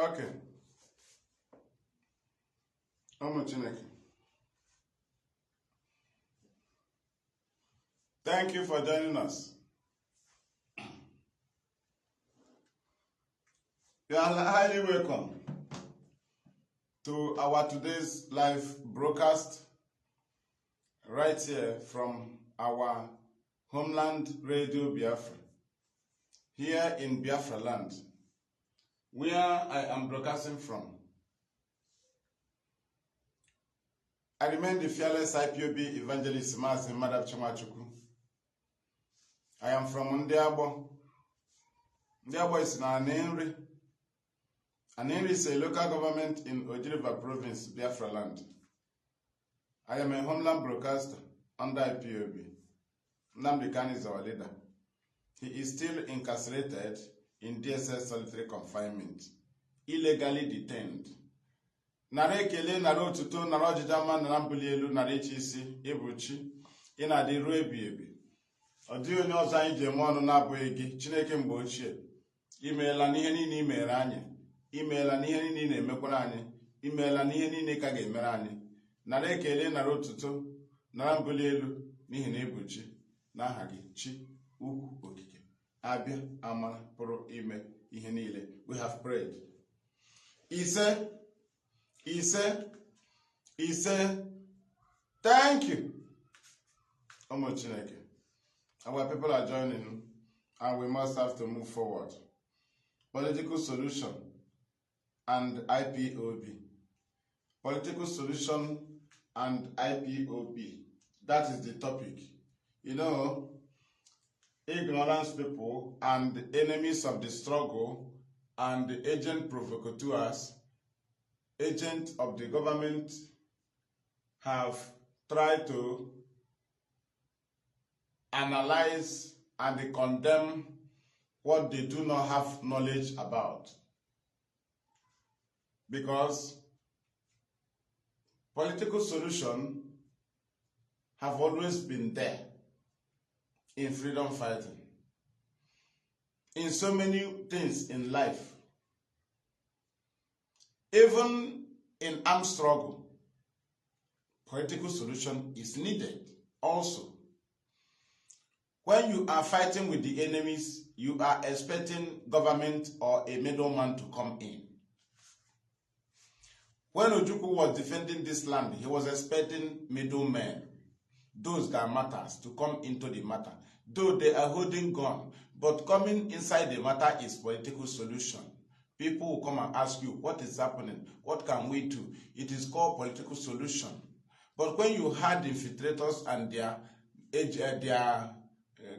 Okay. Thank you for joining us. You are highly welcome to our today's live broadcast right here from our homeland Radio Biafra, here in Biafra land, where I am broadcasting from. I remain the fearless IPOB evangelist Mazi Maduabuchi. I am from Nnamdi. Nnamdi is in Nnamdi. Nnamdi is a local government in Ojiriba province, Biafra land. I am a homeland broadcaster under IPOB. Nnamdi Kanu is our leader. He is still incarcerated in DSS solitary confinement, illegally detained. Nare ekele nare otuto nare ọjịjama nare mbuli elu nare iche isi ebuchi ị na-adị ruo ebi ebi. Ọ dịghị onye ọzọ anyị ji eme ọnụ na-abụghị gị Chineke mgbe ochie. Imeela n'ihe niile i mere anyị, imeela n'ihe niile ị na-emekwara anyị, imeela n'ihe niile ka ga-emere anyị. Nare ekele nare otuto nare mbuli elu n'ihi na ebuchi n'aha gị chi ukwu okike abịa amara pụrụ ime ihe niile. We have prayed. He said, thank you. Our people are joining and we must have to move forward. Political solution and IPOB. Political solution and IPOB. That is the topic. You know, ignorance people and enemies of the struggle and the agent provocateurs, agents of the government have tried to analyze and condemn what they do not have knowledge about. Because political solutions have always been there in freedom fighting, in so many things in life. Even in armed struggle, political solution is needed also. When you are fighting with the enemies, you are expecting government or a middleman to come in. When Ojukwu was defending this land, he was expecting middlemen, those that matters, to come into the matter. Though they are holding gun, but coming inside the matter is political solution. People will come and ask you, what is happening? What can we do? It is called political solution. But when you had infiltrators and their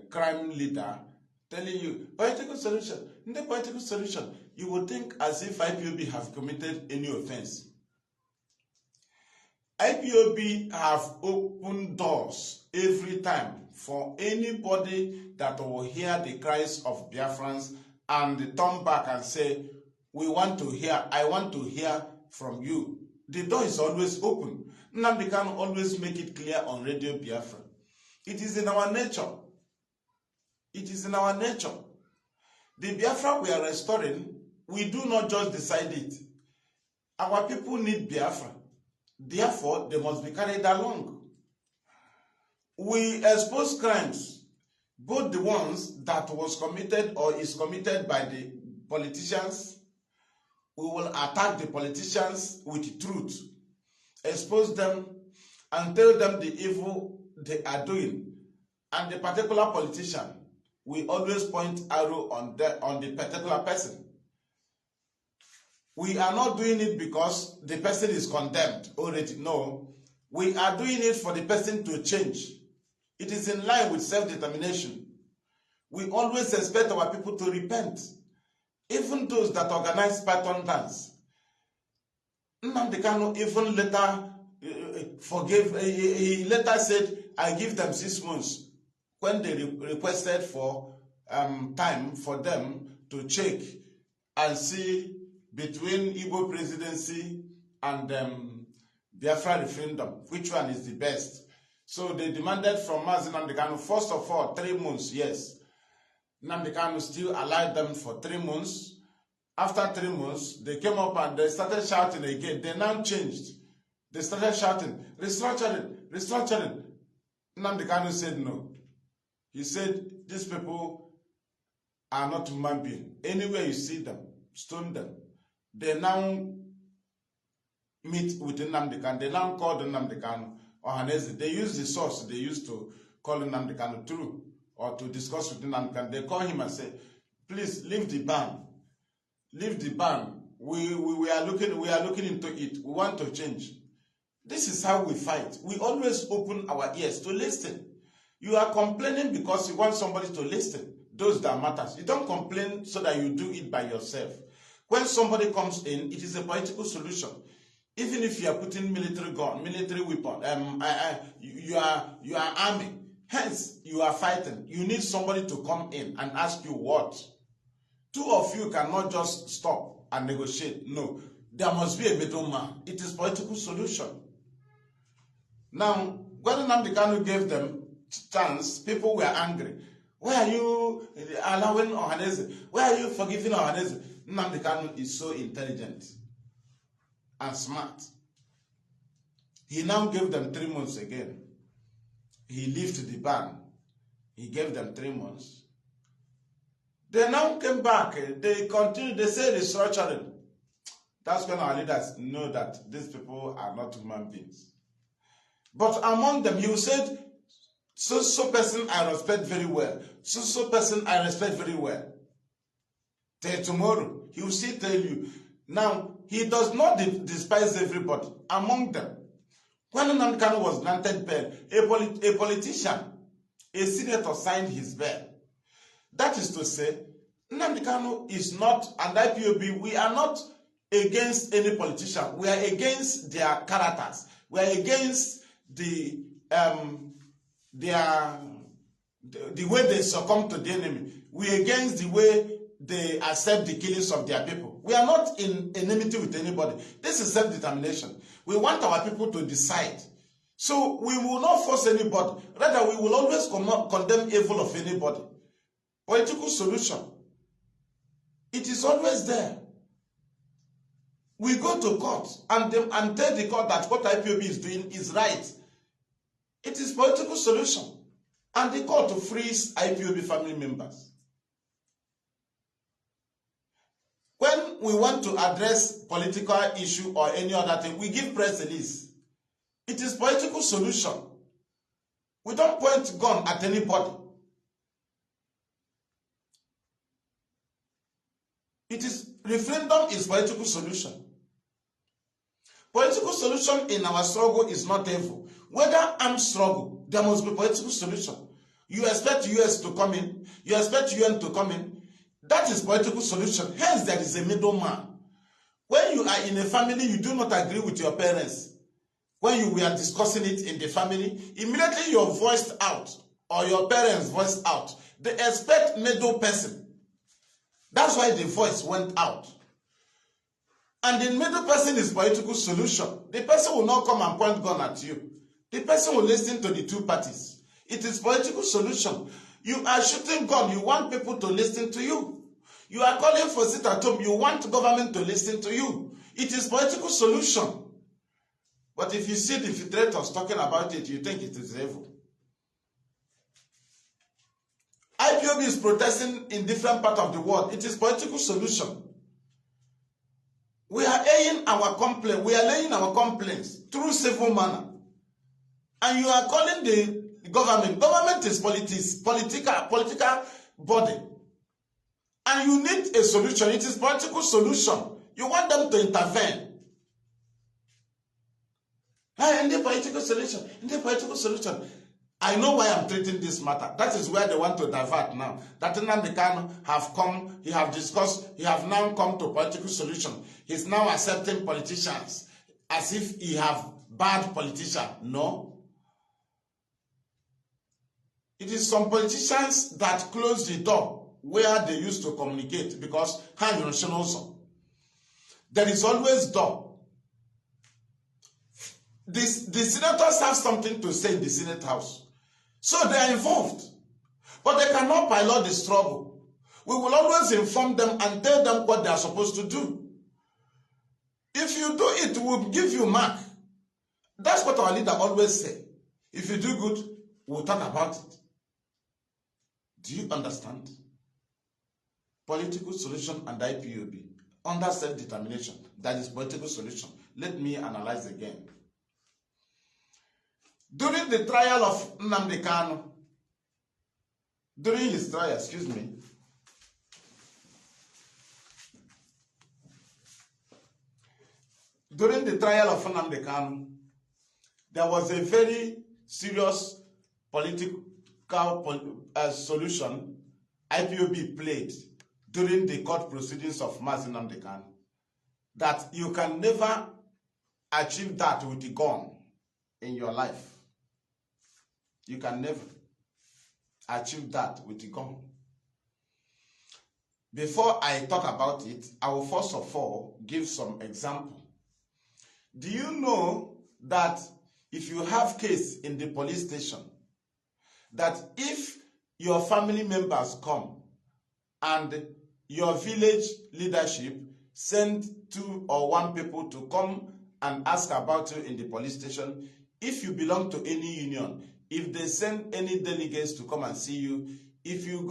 crime leader telling you, political solution, in the political solution, you would think as if IPOB have committed any offense. IPOB have opened doors every time for anybody that will hear the cries of Biafrans and turn back and say, we want to hear, I want to hear from you. The door is always open. Nnamdi can always make it clear on Radio Biafra. It is in our nature. It is in our nature. The Biafra we are restoring, we do not just decide it. Our people need Biafra. Therefore, they must be carried along. We expose crimes, both the ones that was committed or is committed by the politicians. We will attack the politicians with truth, expose them and tell them the evil they are doing. And the particular politician, we always point arrow on the particular person. We are not doing it because the person is condemned already. No, we are doing it for the person to change. It is in line with self-determination. We always expect our people to repent. Even those that organize Python dance. Nnamdi Kanu even later forgave, he later said, I give them 6 months when they requested for time for them to check and see between Igbo presidency and Biafra referendum, which one is the best. So they demanded from Mazi Nnamdi Kanu, first of all, 3 months, yes. Nnamdi Kanu still allowed them for 3 months. After 3 months, they came up and they started shouting again. They now changed. They started shouting, restructuring, restructuring. Nnamdi Kanu said no. He said, these people are not human beings. Anywhere you see them, stone them. They now meet with Nnamdi Kanu. They now call Nnamdi Kanu or Hanese. They use the source they used to call Nnamdi Kanu through or to discuss with Nnamdi Kanu. They call him and say, please leave the ban. Leave the ban. We are looking into it. We want to change. This is how we fight. We always open our ears to listen. You are complaining because you want somebody to listen. Those that matters. You don't complain so that you do it by yourself. When somebody comes in, it is a political solution. Even if you are putting military gun, military weapon, you are army. Hence, you are fighting. You need somebody to come in and ask you what. Two of you cannot just stop and negotiate. No, there must be a middleman. It is political solution. Now, when Nnamdi Kanu gave them chance, people were angry. Why are you allowing Ohanese? Why are you forgiving Ohanese? Nnamdi Kanu is so intelligent and smart. He now gave them 3 months again. He lifted the ban. He gave them 3 months. They now came back. They continued. They said restructuring. That's when our leaders know that these people are not human beings. But among them, you said, so person I respect very well. So person I respect very well. Till tomorrow, he will still tell you. Now, he does not despise everybody. Among them, when Nnamdi Kanu was granted bail, a politician, a senator signed his bail. That is to say, Nnamdi Kanu is not, and IPOB, we are not against any politician. We are against their characters. We are against the way they succumb to the enemy. We are against the way they accept the killings of their people. We are not in enmity with anybody. This is self-determination. We want our people to decide. So we will not force anybody. Rather, we will always condemn evil of anybody. Political solution. It is always there. We go to court and tell the court that what IPOB is doing is right. It is political solution. And the court frees IPOB family members. When we want to address political issue or any other thing, we give press release. It is political solution. We don't point gun at anybody. It is referendum is political solution. Political solution in our struggle is not evil. Whether armed struggle, there must be political solution. You expect US to come in. You expect UN to come in. That is political solution. Hence, there is a middleman. When you are in a family, you do not agree with your parents. When you were discussing it in the family, immediately you're voiced out or your parents voiced out. They expect middle person. That's why the voice went out. And the middle person is political solution. The person will not come and point gun at you. The person will listen to the two parties. It is political solution. You are shooting gun. You want people to listen to you. You are calling for sit at home. You want government to listen to you. It is political solution. But if you see the filtrators talking about it, you think it is evil. IPOB is protesting in different parts of the world. It is political solution. We are laying our complaint. We are laying our complaints through civil manner. And you are calling the government. Government is political body. And you need a solution. It is political solution. You want them to intervene. In the political solution. In the political solution. I know why I'm treating this matter. That is where they want to divert now. That Nnamdi Kanu have come, he have discussed, he have now come to political solution. He's now accepting politicians as if he have bad politicians. No. It is some politicians that close the door where they used to communicate because there is always door. The senators have something to say in the Senate House. So they are involved. But they cannot pilot the struggle. We will always always inform them and tell them what they are supposed to do. If you do it, we'll give you mark. That's what our leader always say. If you do good, we'll talk about it. Do you understand? Political solution and IPOB. Under self-determination, that is political solution. Let me analyze again. During the trial of Nnamdi Kanu, during his trial, during the trial of Nnamdi Kanu, there was a very serious political solution IPOB played during the court proceedings of Mazi Nnamdi Kanu, that you can never achieve that with a gun in your life. You can never achieve that with a gun. Before I talk about it, I will first of all give some example. Do you know that if you have case in the police station, that if your family members come and your village leadership send 2 or 1 people to come and ask about you in the police station, if you belong to any union, if they send any delegates to come and see you, if you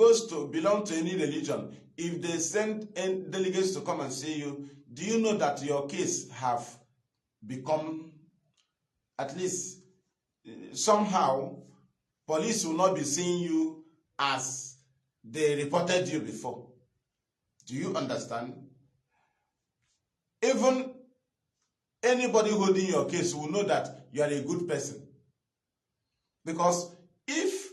belong to any religion, if they send any delegates to come and see you, do you know that your case have become, at least somehow, police will not be seeing you as they reported you before. Do you understand? Even anybody holding your case will know that you are a good person. Because if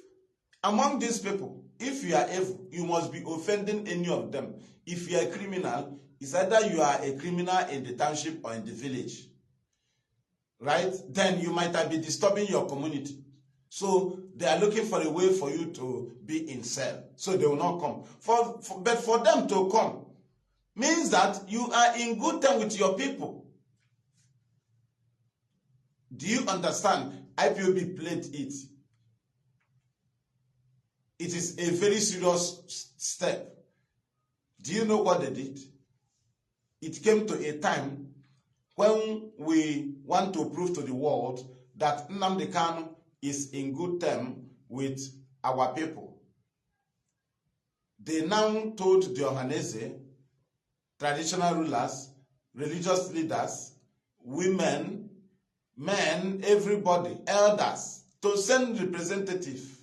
among these people, if you are evil, you must be offending any of them. If you are a criminal, it's either you are a criminal in the township or in the village. Right? Then you might be disturbing your community. So they are looking for a way for you to be in cell. So they will not come. But for them to come means that you are in good time with your people. Do you understand? IPOB played it. It is a very serious step. Do you know what they did? It came to a time when we want to prove to the world that Nnamdi Kanu is in good term with our people. They now told the Ohanese, traditional rulers, religious leaders, women, men, everybody, elders, to send representatives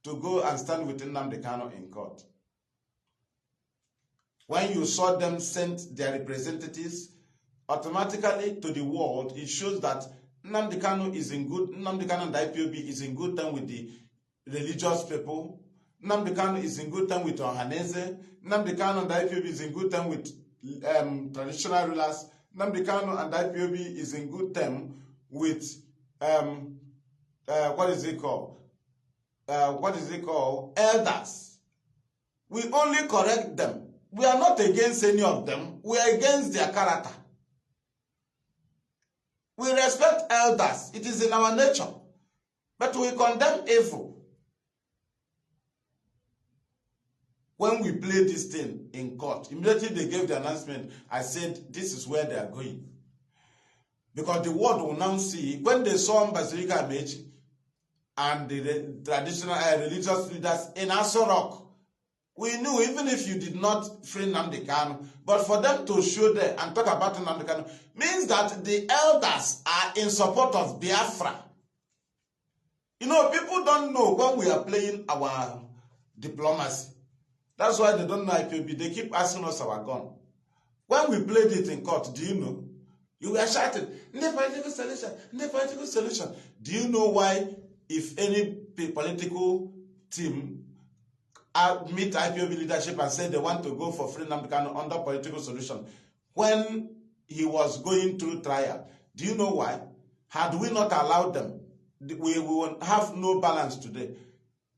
to go and stand with Nnamdi Kanu in court. When you saw them send their representatives automatically to the world, it shows that Nnamdi Kanu is in good, Nnamdi Kanu and the IPOB is in good time with the religious people. Nnamdi Kanu is in good time with Ohanese. Nnamdi Kanu and the IPOB is in good time with traditional rulers. Nnamdi Kanu and the IPOB is in good time with what is it called? Elders. We only correct them. We are not against any of them. We are against their character. We respect elders. It is in our nature. But we condemn evil. When we played this thing in court, immediately they gave the announcement, I said, this is where they are going. Because the world will now see, when they saw Mbazirika Amechi and the traditional religious leaders in Aso Rock, we knew even if you did not free Nnamdi Kanu, but for them to show there and talk about Nnamdi Kanu means that the elders are in support of Biafra. You know, people don't know when we are playing our diplomacy. That's why they don't know IPOB. They keep asking us our gun. When we played it in court, do you know? You were shouting, no political solution, no political solution. Do you know why if any political team meet IPOB leadership and say they want to go for free Nnamdi Kanu under political solution, when he was going through trial, do you know why? Had we not allowed them, we will have no balance today.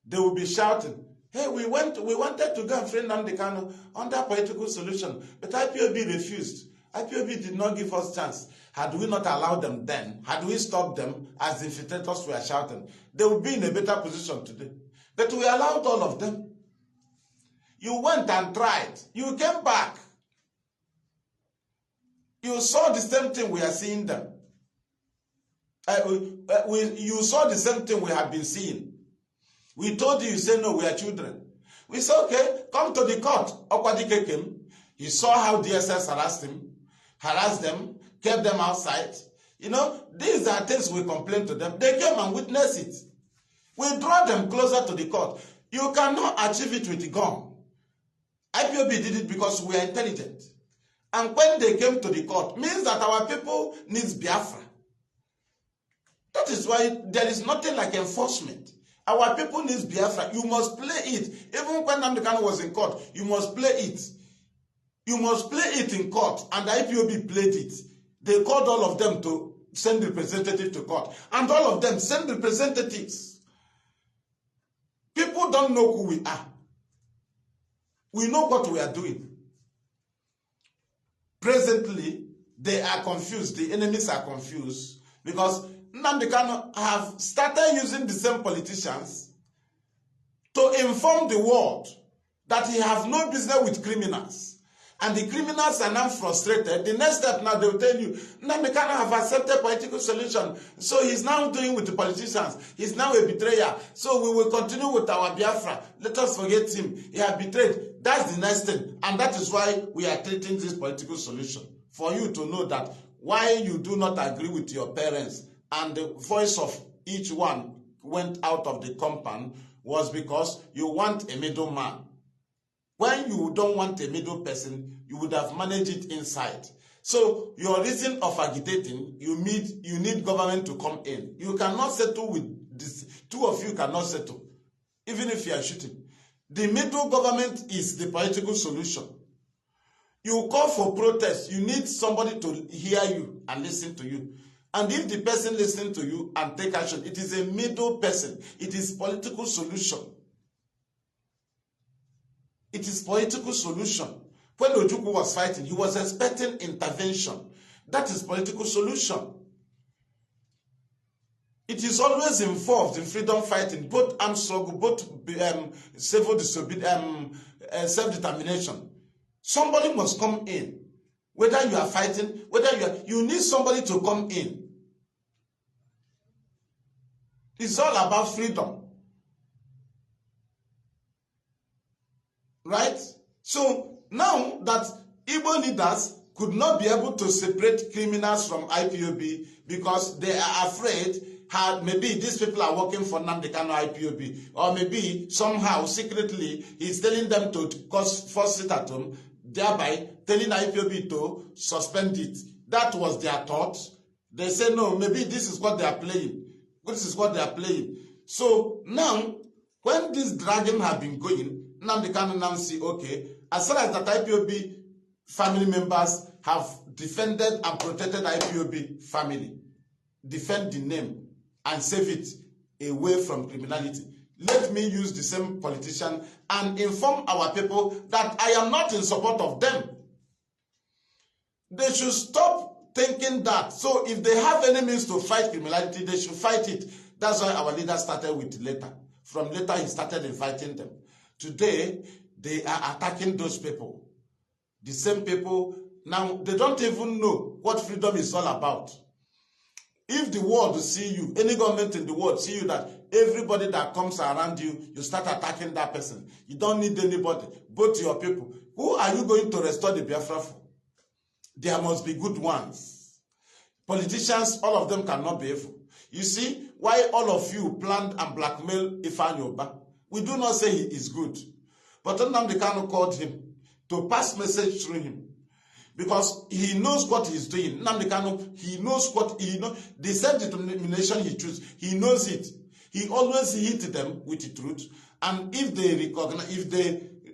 They will be shouting, hey, we wanted to go and free Nnamdi Kanu under political solution, but IPOB refused. IPOB did not give us chance. Had we not allowed them then, had we stopped them as the infiltrators were shouting, they would be in a better position today. But we allowed all of them. You went and tried. You came back. You saw the same thing we are seeing them. You saw the same thing we have been seeing. We told you, you said, no, we are children. We said, okay, come to the court. Okwadike came. He saw how DSS harassed them, kept them outside. You know, these are things we complain to them. They came and witnessed it. We draw them closer to the court. You cannot achieve it with a gun. IPOB did it because we are intelligent. And when they came to the court, means that our people needs Biafra. That is why there is nothing like enforcement. Our people needs Biafra. You must play it. Even when Nnamdi Kanu was in court, you must play it. You must play it in court. And the IPOB played it. They called all of them to send representatives to court. And all of them send representatives. People don't know who we are. We know what we are doing. Presently, they are confused. The enemies are confused because Nnamdi Kanu have started using the same politicians to inform the world that he has no business with criminals. And the criminals are now frustrated. The next step now, they will tell you, Nnamdi Kanu have accepted political solution. So he's now doing with the politicians. He's now a betrayer. So we will continue with our Biafra. Let us forget him. He has betrayed. That's the next thing. And that is why we are treating this political solution. For you to know that why you do not agree with your parents and the voice of each one went out of the compound was because you want a middleman. When you don't want a middle person, you would have managed it inside. So your reason of agitating, you need government to come in. You cannot settle with this. Two of you cannot settle, even if you are shooting. The middle government is the political solution. You call for protest. You need somebody to hear you and listen to you. And if the person listens to you and take action, it is a middle person. It is political solution. It is political solution. When Ojukwu was fighting, he was expecting intervention. That is political solution. It is always involved in freedom fighting, both armed struggle, both self-determination. Somebody must come in. Whether you are fighting, you need somebody to come in. It's all about freedom. Right? So now that Igbo leaders could not be able to separate criminals from IPOB because they are afraid maybe these people are working for Nnamdi Kanu IPOB, or maybe somehow secretly he's telling them to force it at home, thereby telling IPOB to suspend it. That was their thought. They say no, maybe this is what they are playing. This is what they are playing. So now, when this dragging have been going, Nnamdi Kanu now see, okay, as far as that IPOB family members have defended and protected IPOB family, defend the name and save it away from criminality. Let me use the same politician and inform our people that I am not in support of them. They should stop thinking that. So if they have any means to fight criminality, they should fight it. That's why our leader started with Later. From Later, he started inviting them. Today, they are attacking those people. The same people, now, they don't even know what freedom is all about. If the world see you, any government in the world see you, that everybody that comes around you, you start attacking that person. You don't need anybody, both your people. Who are you going to restore the Biafra for? There must be good ones. Politicians, all of them cannot be evil. You see, why all of you planned and blackmailed Ifeanyi Oba? We do not say he is good. But Nnamdi Kanu called him to pass message through him. Because he knows what he's doing. Nnamdi Kanu, he knows what he knows. The self-determination he chooses, he knows it. He always hit them with the truth. And if they recognize,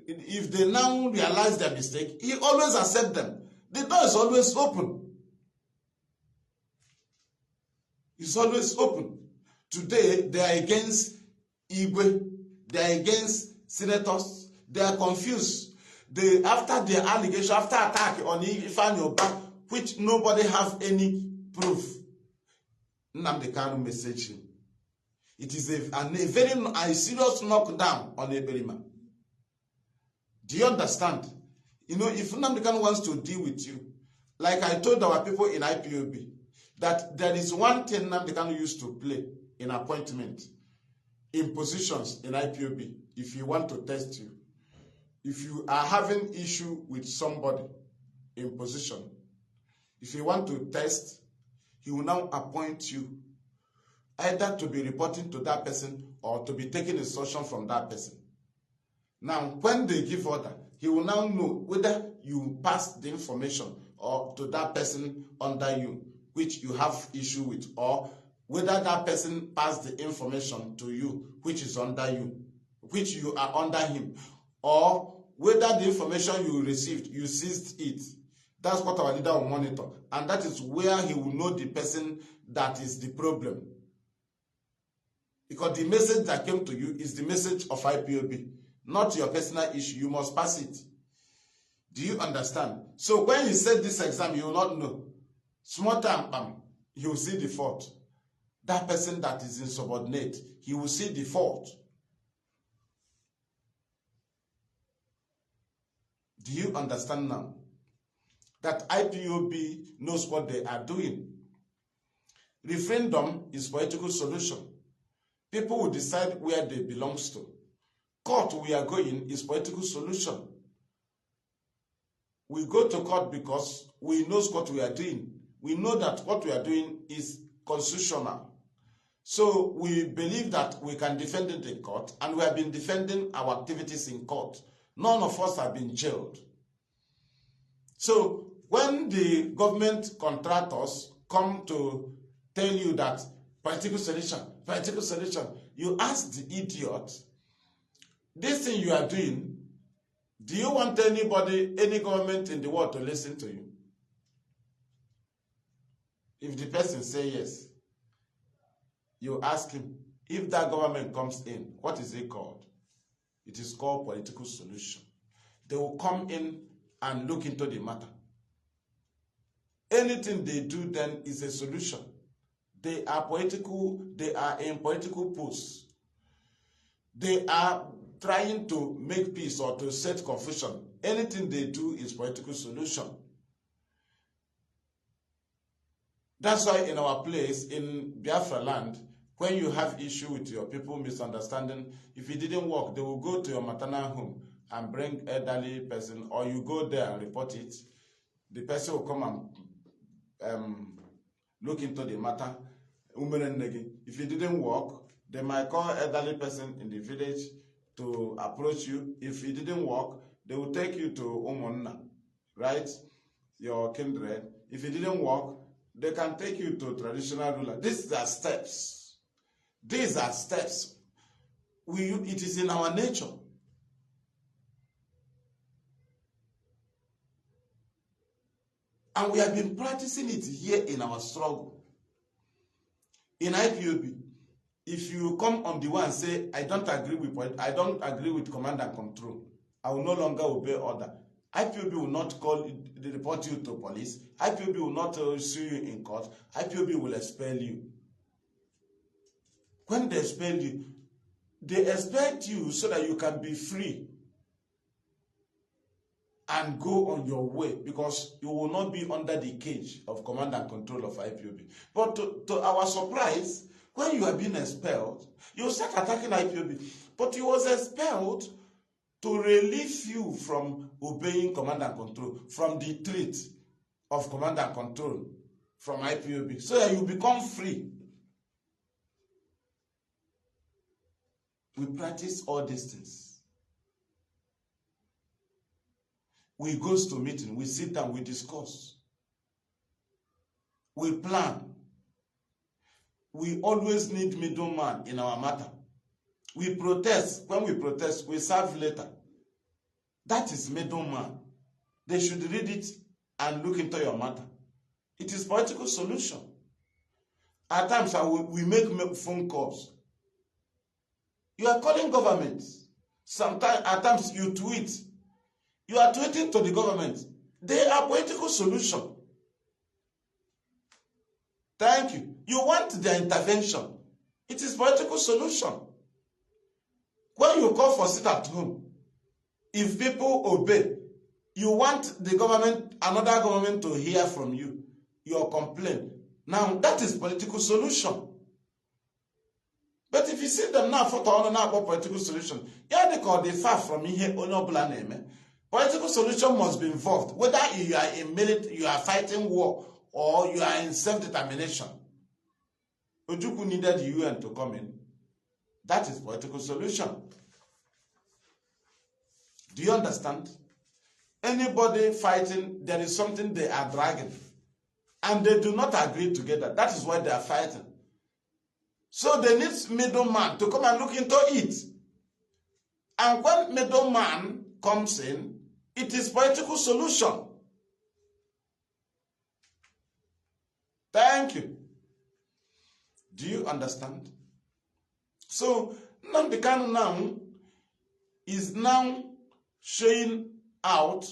if they now realize their mistake, he always accepts them. The door is always open. It's always open. Today, they are against Igwe. They are against senators. They are confused. After the allegation, after attack on Ifeanyi Oba, which nobody have any proof, Nnamdi Kanu messaged him. It is a very serious knockdown on Eberima. Do you understand? You know, if Nnamdi Kanu wants to deal with you, like I told our people in IPOB, that there is one thing Nnamdi Kanu used to play in appointment, in positions in IPOB, if you want to test you. If you are having issue with somebody in position, if you want to test, he will now appoint you either to be reporting to that person or to be taking instruction from that person. Now, when they give order, he will now know whether you pass the information or to that person under you, which you have issue with, or whether that person passed the information to you, which is under you, which you are under him, or whether the information you received, you seized it. That's what our leader will monitor. And that is where he will know the person that is the problem. Because the message that came to you is the message of IPOB, not your personal issue. You must pass it. Do you understand? So when he said this exam, you will not know. Small time, he will see the fault. That person that is insubordinate, he will see the fault. Do you understand now? That IPOB knows what they are doing. Referendum is political solution. People will decide where they belong to. Court we are going is political solution. We go to court because we know what we are doing. We know that what we are doing is constitutional. So we believe that we can defend it in court, and we have been defending our activities in court. None of us have been jailed. So when the government contractors come to tell you that political solution, you ask the idiot, this thing you are doing, do you want anybody, any government in the world to listen to you? If the person says yes, you ask him, if that government comes in, what is it called? It is called political solution. They will come in and look into the matter. Anything they do then is a solution. They are political, they are in political posts. They are trying to make peace or to set confusion. Anything they do is political solution. That's why in our place, in Biafra land, when you have issue with your people, misunderstanding, if it didn't work, they will go to your maternal home and bring elderly person, or you go there and report it. The person will come and look into the matter. If it didn't work, they might call elderly person in the village to approach you. If it didn't work, they will take you to Umonna, right? Your kindred. If it didn't work, they can take you to traditional ruler. These are steps. These are steps. It is in our nature. And we have been practicing it here in our struggle. In IPOB, if you come on the one and say, I don't agree with command and control, I will no longer obey order. IPOB will not report you to police. IPOB will not sue you in court. IPOB will expel you. When they expel you, they expect you so that you can be free and go on your way, because you will not be under the cage of command and control of IPOB. But to our surprise, when you have been expelled, you start attacking IPOB. But you was expelled to relieve you from obeying command and control, from the threat of command and control from IPOB, so that you become free. We practice all these things. We go to meeting, we sit down, we discuss. We plan. We always need middleman in our matter. We protest. When we protest, we serve later. That is middleman. They should read it and look into your matter. It is political solution. At times, we make phone calls. You are calling government. Sometimes, at times, you tweet. You are tweeting to the government. They are political solution. Thank you. You want their intervention. It is political solution. When you call for sit at home, If people obey, you want the government, another government to hear from you, your complaint. Now, that is political solution. But if you see them now for about political solution, yeah, they call the far from here, political solution must be involved. Whether you are in military, you are fighting war, or you are in self-determination. Ojukwu needed the UN to come in. That is political solution. Do you understand? Anybody fighting, there is something they are dragging. And they do not agree together. That is why they are fighting. So they need middleman to come and look into it. And when middleman comes in, it is political solution. Thank you. Do you understand? So Nnamdi Kanu now is now showing out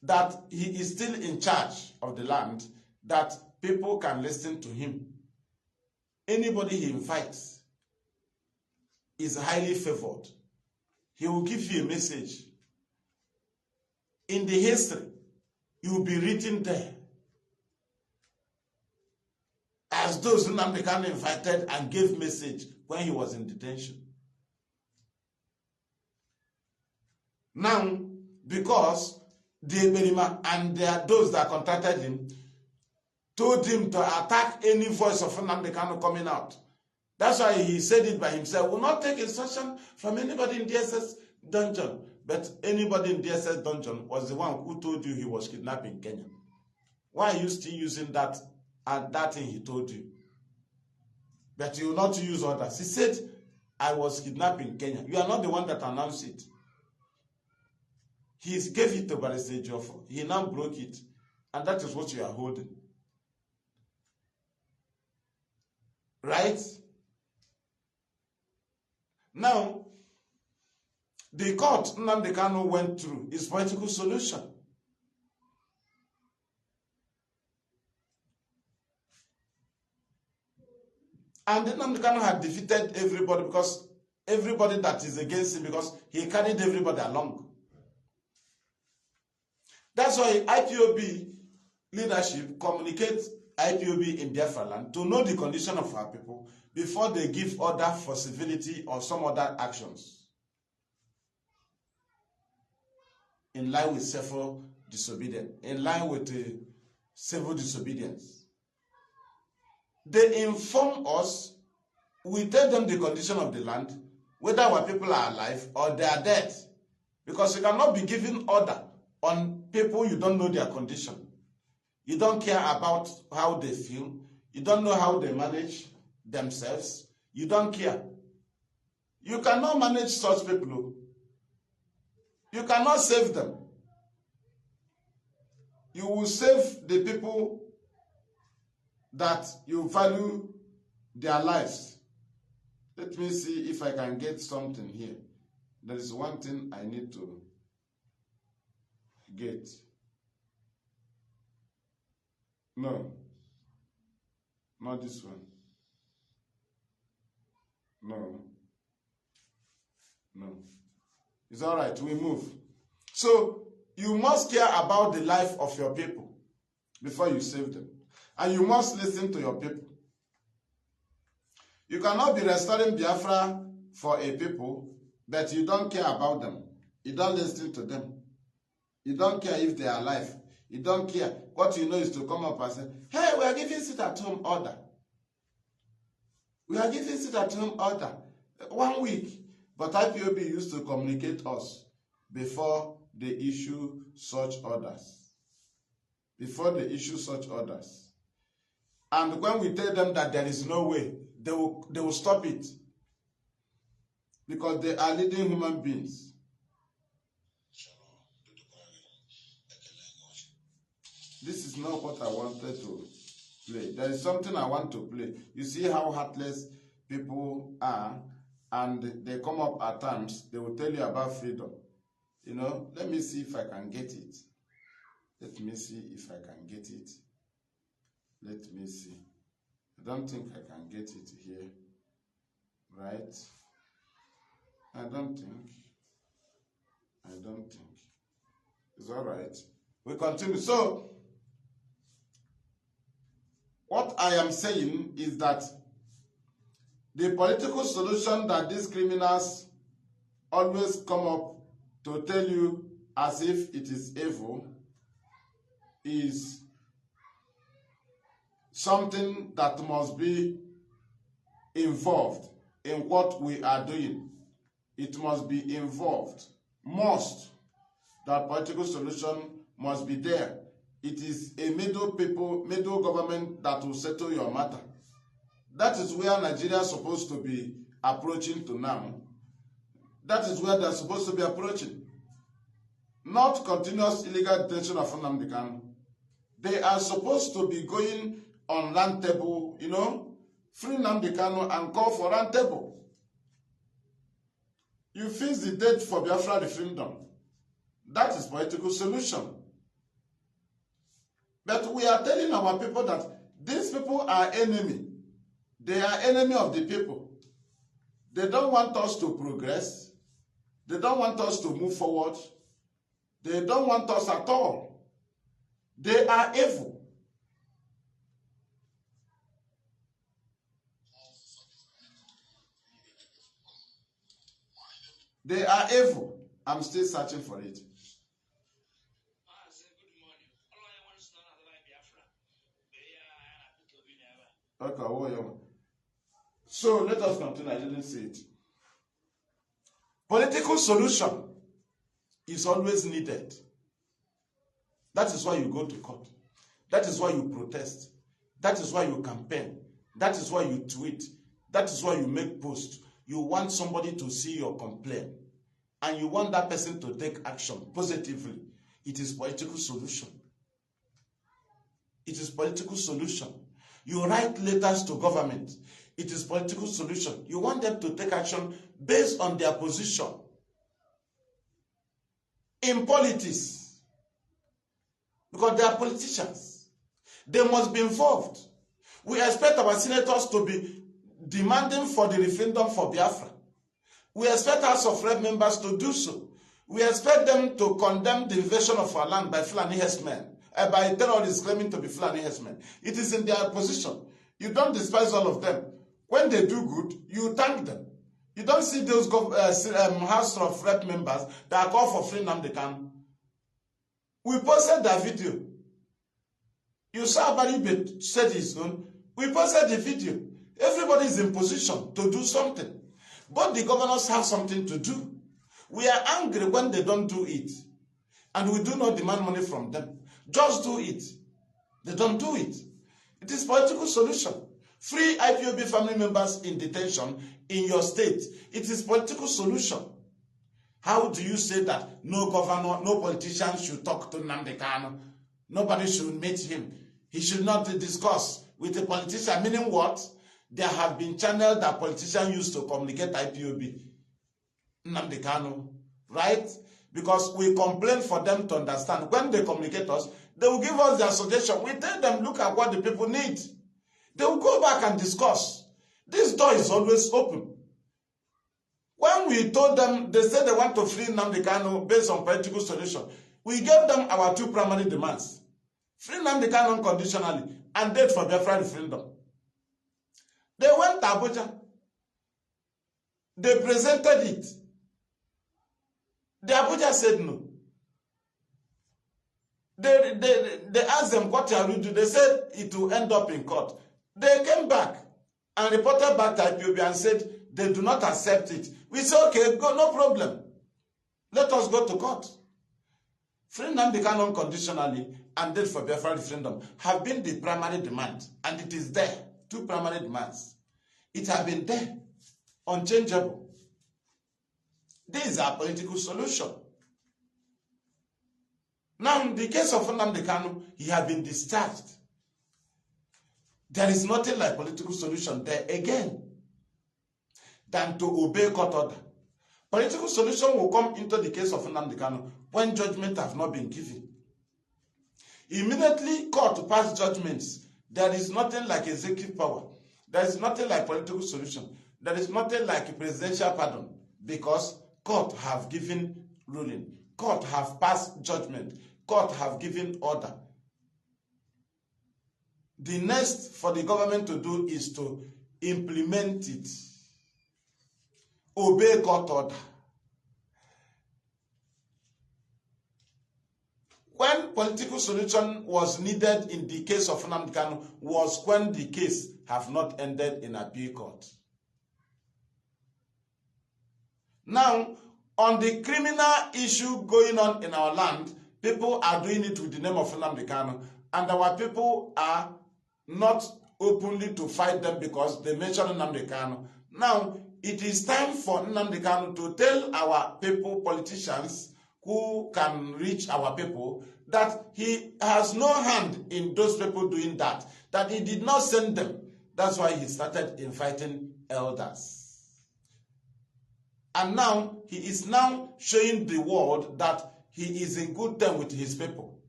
that he is still in charge of the land, that people can listen to him. Anybody he invites is highly favored. He will give you a message. In the history, it will be written there as those who Nnamdi Kanu invited and gave message when he was in detention. Now, because the Berima and there are those that contacted him, told him to attack any voice of Nnamdi Kanu coming out. That's why he said it by himself. Will not take instruction from anybody in DSS dungeon. But anybody in DSS dungeon was the one who told you he was kidnapped in Kenya. Why are you still using that thing he told you? But you will not use others. He said, I was kidnapped in Kenya. You are not the one that announced it. He gave it to Barrister Joffo. He now broke it. And that is what you are holding. Right? Now, the court Nnamdi Kanu went through is political solution. And Nnamdi Kanu had defeated everybody, because everybody that is against him, because he carried everybody along. That's why IPOB leadership communicates IPOB in Biafra land to know the condition of our people before they give order for civility or some other actions in line with civil disobedience, in line with civil disobedience. They inform us, we tell them the condition of the land, whether our people are alive or they are dead, because you cannot be giving order on people you don't know their condition. You don't care about how they feel. You don't know how they manage themselves. You don't care. You cannot manage such people. You cannot save them. You will save the people that you value their lives. Let me see if I can get something here. There is one thing I need to get. No, not this one. No. It's all right, we move. So, you must care about the life of your people before you save them. And you must listen to your people. You cannot be restoring Biafra for a people, but you don't care about them. You don't listen to them. You don't care if they are alive. You don't care. What you know is to come up and say, hey, we are giving sit at home order. We are giving sit at home order. 1 week. But IPOB used to communicate us before they issue such orders. Before they issue such orders. And when we tell them that there is no way, they will stop it. Because they are leading human beings. This is not what I wanted to play. There is something I want to play. You see how heartless people are, and they come up at times, they will tell you about freedom. You know, let me see if I can get it. Let me see if I can get it. Let me see. I don't think I can get it here. Right? I don't think. I don't think. It's all right. We continue. So, what I am saying is that the political solution that these criminals always come up to tell you as if it is evil is something that must be involved in what we are doing. It must be involved. That political solution must be there. It is a middle government that will settle your matter. That is where Nigeria is supposed to be approaching to now. That is where they are supposed to be approaching. Not continuous illegal detention of Nnamdi Kanu. They are supposed to be going on round table, free Nnamdi Kanu and call for round table. You fix the date for Biafra referendum. That is political solution. But we are telling our people that these people are enemy. They are enemy of the people. They don't want us to progress. They don't want us to move forward. They don't want us at all. They are evil. They are evil. I'm still searching for it. Okay, so let us continue. I didn't see it. Political solution is always needed. That is why you go to court. That is why you protest. That is why you campaign. That is why you tweet. That is why you make posts. You want somebody to see your complaint. And you want that person to take action positively. It is political solution. It is political solution. You write letters to government. It is political solution. You want them to take action based on their position. In politics, because they are politicians, they must be involved. We expect our senators to be demanding for the referendum for Biafra. We expect House of Rep members to do so. We expect them to condemn the invasion of our land by Fulani herdsmen, by terrorists claiming to be Fulani herdsmen. It is in their position. You don't despise all of them. When they do good, you thank them. You don't see those House of Rep members that call for free Nnamdi Kanu. We posted that video. You saw Baribe said his own. We posted the video. Everybody is in position to do something. But the governors have something to do. We are angry when they don't do it. And we do not demand money from them. Just do it. They don't do it. It is political solution. Free IPOB family members in detention in your state. It is political solution. How do you say that no governor, no politician should talk to Nnamdi Kanu? Nobody should meet him. He should not discuss with a politician. Meaning what? There have been channels that politicians use to communicate IPOB. Nnamdi Kanu, right? Because we complain for them to understand. When they communicate us, they will give us their suggestion. We tell them, look at what the people need. They will go back and discuss. This door is always open. When we told them, they said they want to free Nnamdi Kanu based on political solution. We gave them our two primary demands. Free Nnamdi Kanu unconditionally and date for Biafra referendum. They went to Abuja. They presented it. The Abuja said no. They asked them, what are you doing? They said it will end up in court. They came back and reported back to IPOB and said they do not accept it. We said, okay, go, no problem. Let us go to court. Free Nnamdi Kanu unconditionally and date for Biafra referendum have been the primary demand. And it is there. Two primary demands. It has been there. Unchangeable. This is our political solution. Now, in the case of Nnamdi Kanu, he has been discharged. There is nothing like political solution there again than to obey court order. Political solution will come into the case of Nnamdi Kanu when judgment has not been given. Immediately court pass judgments. There is nothing like executive power. There is nothing like political solution. There is nothing like presidential pardon because court have given ruling. Court have passed judgment. Court have given order. The next for the government to do is to implement it. Obey court order. When political solution was needed in the case of Nnamdi Kanu was when the case have not ended in appeal court. Now, on the criminal issue going on in our land, people are doing it with the name of Nnamdi Kanu, and our people are not openly to fight them because they mention Nnamdi Kanu. Now, it is time for Nnamdi Kanu to tell our people, politicians who can reach our people, that he has no hand in those people doing that, that he did not send them. That's why he started inviting elders. And now, he is now showing the world that he is in good terms with his people.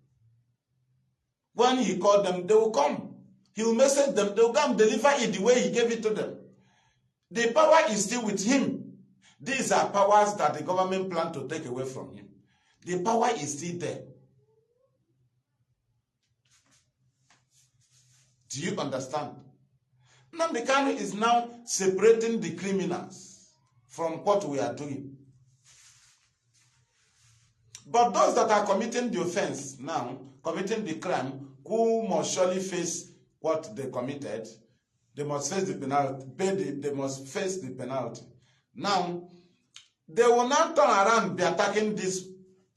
When he called them, they will come. He will message them, they will come deliver it the way he gave it to them. The power is still with him. These are powers that the government plan to take away from him. The power is still there. Do you understand? Nnamdi Kanu is now separating the criminals from what we are doing. But those that are committing the offense now, committing the crime, who must surely face what they committed, they must face the penalty. They must face the penalty. Now, they will not turn around and be attacking these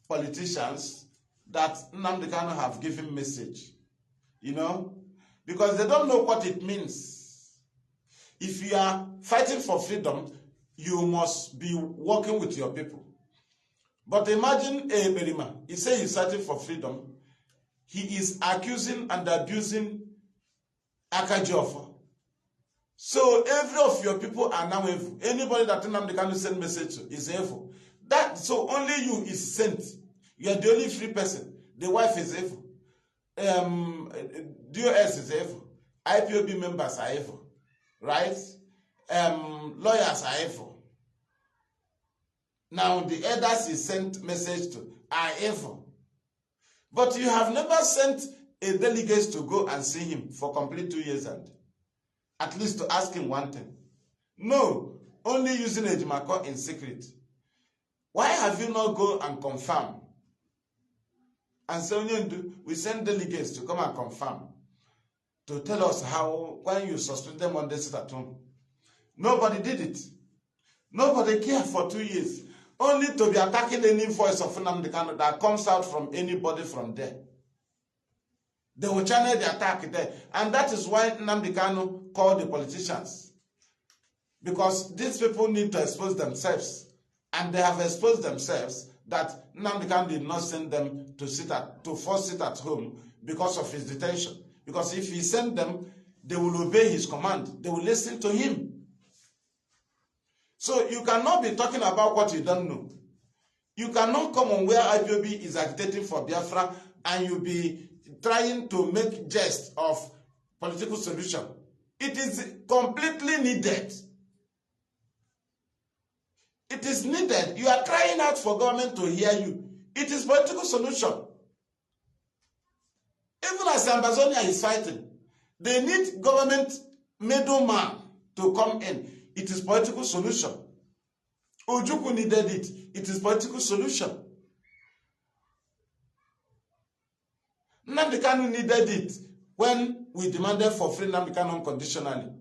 politicians that Nnamdi Kanu have given message, you know, because they don't know what it means. If you are fighting for freedom, you must be working with your people. But imagine a Berima, he says he's fighting for freedom. He is accusing and abusing Akajofa. So every of your people are now evil. Anybody that Nnamdi Kanu send message to is evil. So only you is sent. You are the only free person. The wife is evil. DOS is evil. IPOB members are evil. Right? Lawyers are evil. Now the elders he sent message to are evil. But you have never sent a delegate to go and see him for complete 2 years and at least to ask him one thing. No, only using Ejimako in secret. Why have you not go and confirm? And so we send delegates to come and confirm, to tell us how, when you suspend them when they sit at home. Nobody did it. Nobody cared for 2 years. Only to be attacking any voice of Nnamdi Kanu that comes out from anybody from there. They will channel the attack there. And that is why Nnamdi Kanu called the politicians. Because these people need to expose themselves. And they have exposed themselves that Nnamdi Kanu did not send them to force sit at home because of his detention. Because if he sent them, they will obey his command. They will listen to him. So you cannot be talking about what you don't know. You cannot come on where IPOB is agitating for Biafra and you be trying to make jest of political solution. It is completely needed. It is needed. You are crying out for government to hear you. It is political solution. Even as Ambazonia is fighting, they need government middleman to come in. It is political solution. Ojukwu needed it. It is political solution. Nnamdi Kanu needed it when we demanded for free Nnamdi Kanu unconditionally.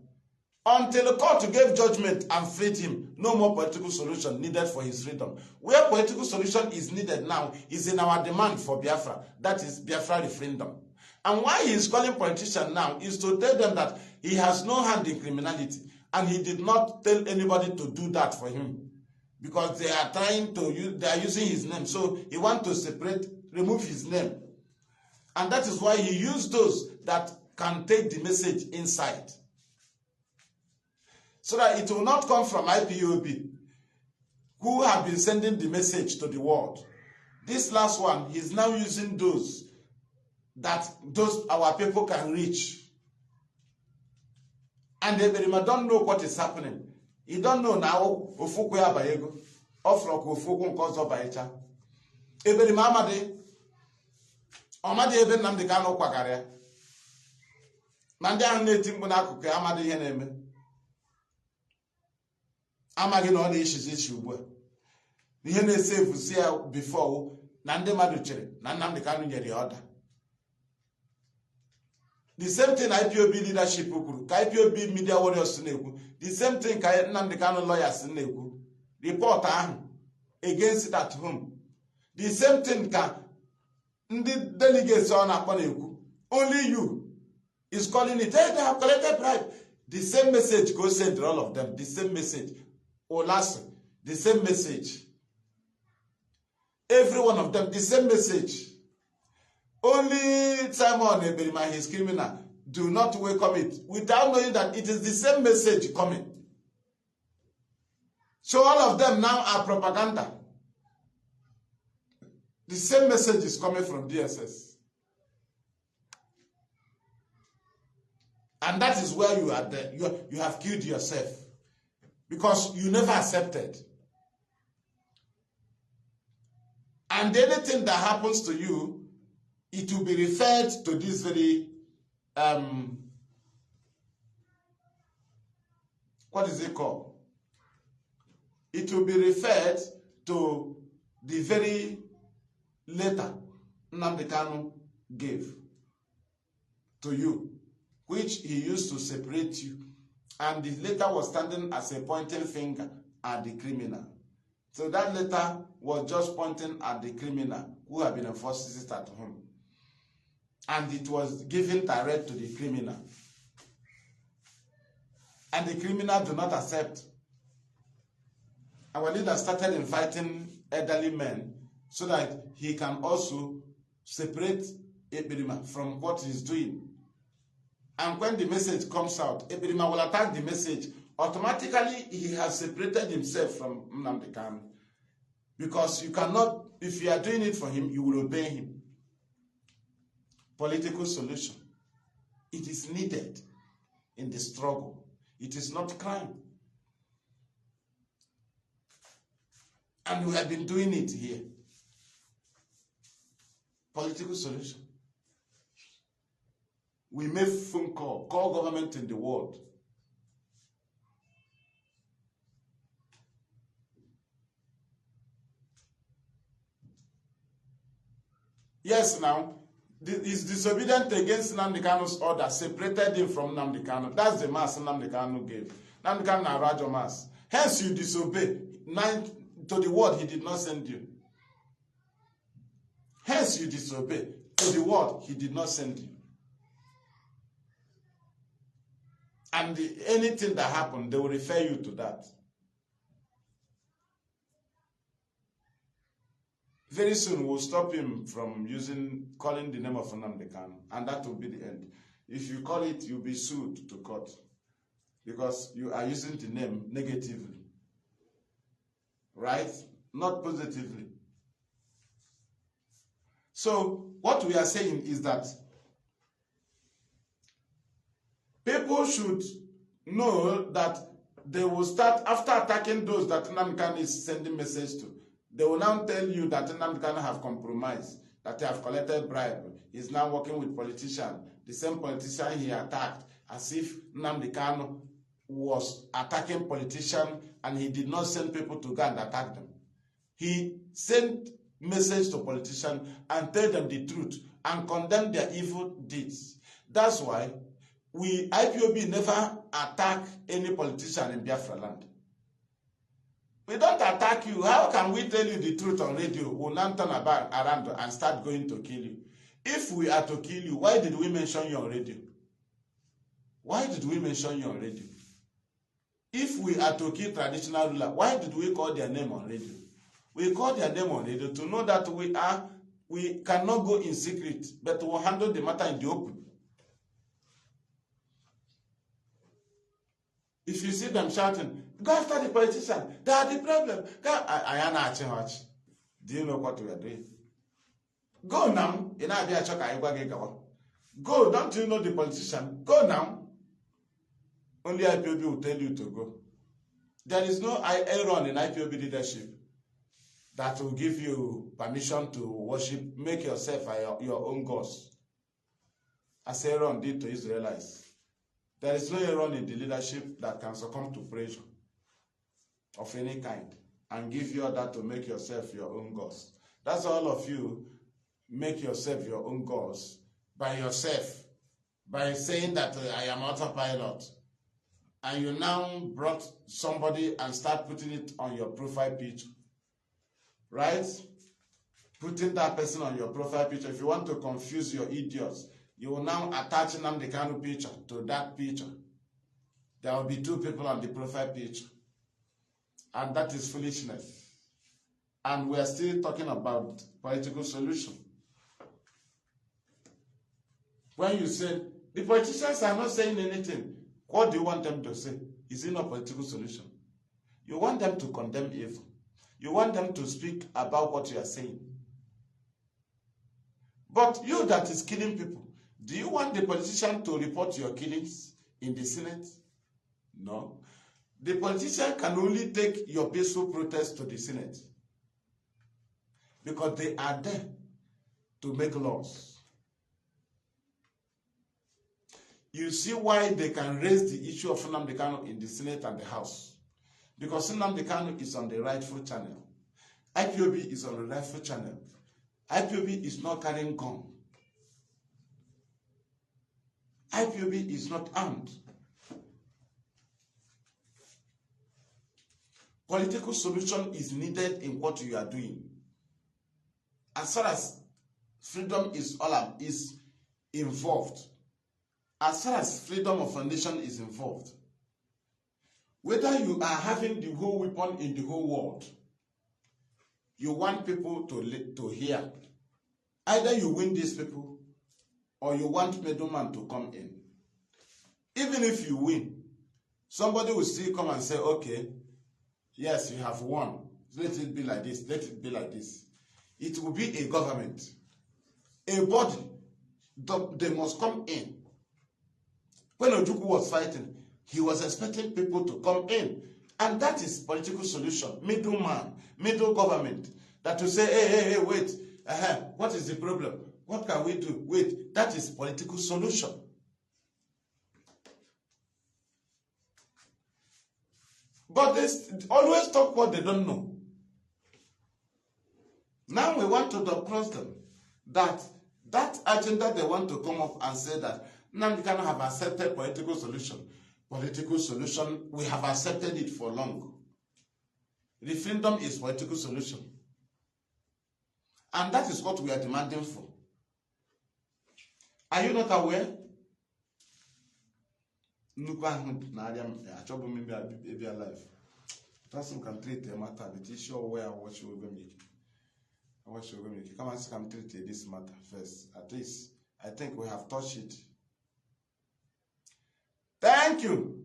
Until the court gave judgment and freed him, no more political solution needed for his freedom. Where political solution is needed now is in our demand for Biafra. That is Biafra referendum. And why he is calling politicians now is to tell them that he has no hand in criminality. And he did not tell anybody to do that for him. Because they are trying to use, they are using his name. So he wants to separate, remove his name. And that is why he used those that can take the message inside. So that it will not come from IPOB, who have been sending the message to the world. This last one, he's now using those that our people can reach. And the Berima don't know what is happening. He don't know now Ofuku Abayego, Ofrok Ofuku Nkozo Baecha. Eberima Amadi ebe Nnamdi Kanu kwagara ya. Na ndị ahụ na-eti mkpu n'akụkụ ya amaghị ihe na-eme. Amaghị na ọ na-eshizi ishi ugbu a. Ihe na-ese efusi ya before na ndị mmadụ chere na Nnamdi Kanu nyere ya ọda. The same thing IPOB leadership kwuru, ka IPOB media warriors na-ekwu. The same thing ka Nnamdi Kanu lawyers na-ekwu. Report ahụ against it at home. The same thing ka ndị delegates ọ na-akpọ na-ekwu. Only you is calling it, hey, they have collected bribe. The same message go send all of them. The same message. Olaso, the same message. Every one of them, the same message. Only Simon Eberima, his criminal, do not welcome it without knowing that it is the same message coming. So all of them now are propaganda. The same message is coming from DSS. And that is where you are there. You have killed yourself. Because you never accepted. And anything that happens to you, it will be referred to this very, what is it called? It will be referred to the very letter Nnamdi Kanu gave to you, which he used to separate you. And the letter was standing as a pointing finger at the criminal. So that letter was just pointing at the criminal who had been enforced it at home. And it was given direct to the criminal. And the criminal do not accept. Our leader started inviting elderly men so that he can also separate Eberima from what he's doing. And when the message comes out, Eberima will attack the message. Automatically, he has separated himself from Nnamdi Kanu. Because you cannot, if you are doing it for him, you will obey him. Political solution. It is needed in the struggle. It is not crime. And we have been doing it here. Political solution. We make phone call government in the world. Yes, now, is disobedient against Nnamdi Kanu's order, separated him from Nnamdi Kanu. That's the mass Nnamdi Kanu gave. Nnamdi Kanu na Rajo mass. Hence you disobey to the word he did not send you. Hence you disobey to the word he did not send you. And anything that happened, they will refer you to that. Very soon we'll stop him from calling the name of Nnamdi Kanu, and that will be the end. If you call it, you'll be sued to court because you are using the name negatively, right? Not positively. So what we are saying is that people should know that they will start, after attacking those that Nnamdi Kanu is sending message to, they will now tell you that Nnamdi Kanu have compromised, that they have collected bribe. He's now working with politicians. The same politician he attacked, as if Nnamdi Kanu was attacking politicians and he did not send people to go and attack them. He sent message to politicians and tell them the truth and condemn their evil deeds. That's why IPOB never attack any politician in Biafra land. We don't attack you. How can we tell you the truth on radio? We'll not turn around and start going to kill you. If we are to kill you, why did we mention you on radio? Why did we mention you on radio? If we are to kill traditional ruler, why did we call their name on radio? We call their name on radio to know that we cannot go in secret, but we'll handle the matter in the open. If you see them shouting, go after the politician, they are the problem. Do you know what we are doing? Go now. Go, don't you know the politician? Go now. Only IPOB will tell you to go. There is no error in IPOB leadership. that will give you permission to worship, make yourself your own gods, as Aaron did to Israelites. There is no Aaron in the leadership that can succumb to pressure of any kind and give you that to make yourself your own gods. That's all of you make yourself your own gods by yourself, by saying that I am autopilot. And you now brought somebody and start putting it on your profile picture. Right? Putting that person on your profile picture. If you want to confuse your idiots, you will now attach Nnamdi Kanu picture to that picture. There will be two people on the profile picture. And that is foolishness. And we are still talking about political solution. When you say, the politicians are not saying anything, what do you want them to say? Is it not a political solution? You want them to condemn evil. You want them to speak about what you are saying. But you that is killing people, do you want the politician to report your killings in the Senate? No. The politician can only take your peaceful protest to the Senate because they are there to make laws. You see why they can raise the issue of Nnamdi Kanu in the Senate and the House. Because Nnamdi Kanu is on the rightful channel. IPOB is on the rightful channel. IPOB is not carrying gun. IPOB is not armed. Political solution is needed in what you are doing. As far as freedom is involved, as far as freedom of a nation is involved, whether you are having the whole weapon in the whole world, you want people to hear. Either you win these people, or you want middleman to come in. Even if you win, somebody will still come and say, okay, yes, you have won. Let it be like this. Let it be like this. It will be a government, a body. They must come in. When Ojukwu was fighting, he was expecting people to come in. And that is political solution. Middleman, middle government. That to say, hey, wait. What is the problem? What can we do? Wait, that is political solution. But they always talk what they don't know. Now we want to cross them. That agenda they want to come up and say that Nnamdi Kanu have accepted political solution. Political solution, we have accepted it for long. Referendum is political solution. And that is what we are demanding for. Are you not aware? Person can treat a matter, but it's sure where what you will make. What you will make. Come and see, can treat this matter first. At least, I think we have touched it. Thank you.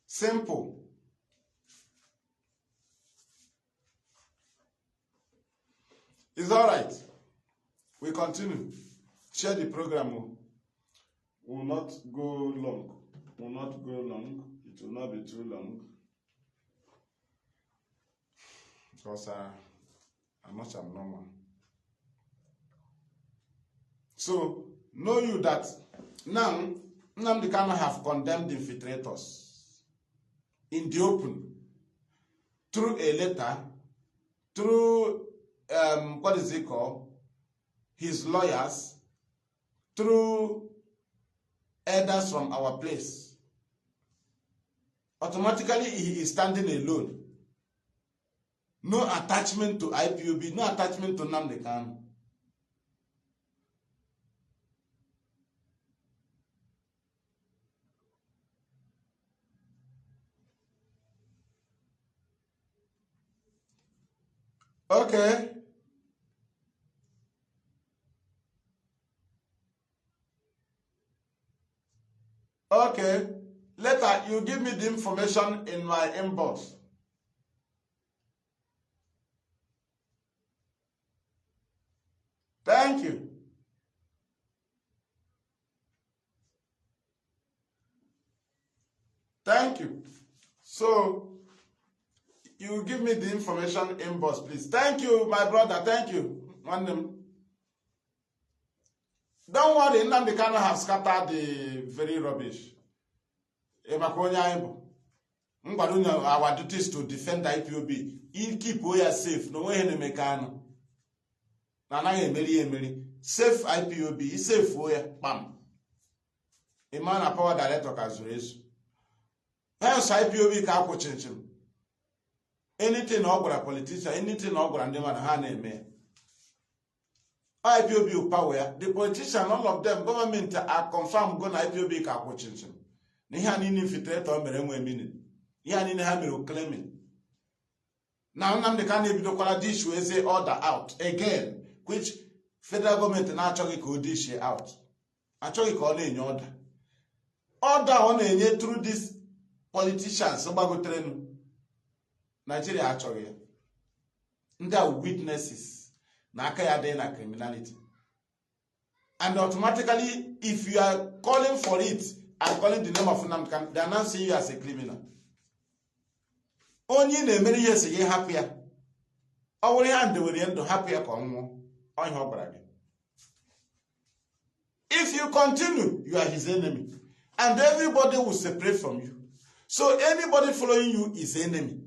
Simple. It's all right. We continue. Share the program. Will not go long. Will not go long. It will not be too long. Because I'm not abnormal. So, know you that now Nnamdi Kanu have condemned infiltrators in the open through a letter, through what is it called? His lawyers, through elders from our place. Automatically he is standing alone. No attachment to IPOB, no attachment to Nnamdi Kanu. Okay. Okay. Later, you give me the information in my inbox. Thank you. Thank you. So, You give me the information inbox, please. Thank you, my brother. Thank you. Don't worry, Nnamdi Kanu have scattered the very rubbish. Our duty is to defend the IPOB. You keep we are safe. No way in Mekano. Safe IPOB. Safe way. Bam. A man a power director Kazuresu. Hence IPOB ka kwochinchim. Anything ogura politician, anything ogura ndema na ha na-eme. IPOB power. The politician, all of them, government are confirmed go na IPOB ka kwochinchim. Ni ha ni infiltrator mere nwe mini. Ya ni ha mere claiming. Now Nnamdi Kanu ebidokwala dish we say order out again, which federal government na achọghị ka o dish out. Achọghị ka ọ na-enye order. Order ọ na-enye through these politicians gbagoterenu. Nigeria achọghị ya. Ndị are witnesses na aka ya dị na criminality. And automatically, if you are calling for it and calling the name of Nnamdi Kanu, they are now seeing you as a criminal. Only na emeri yes ye happy. Our hand will end to happy on your brother. If you continue, you are his enemy. And everybody will separate from you. So anybody following you is enemy.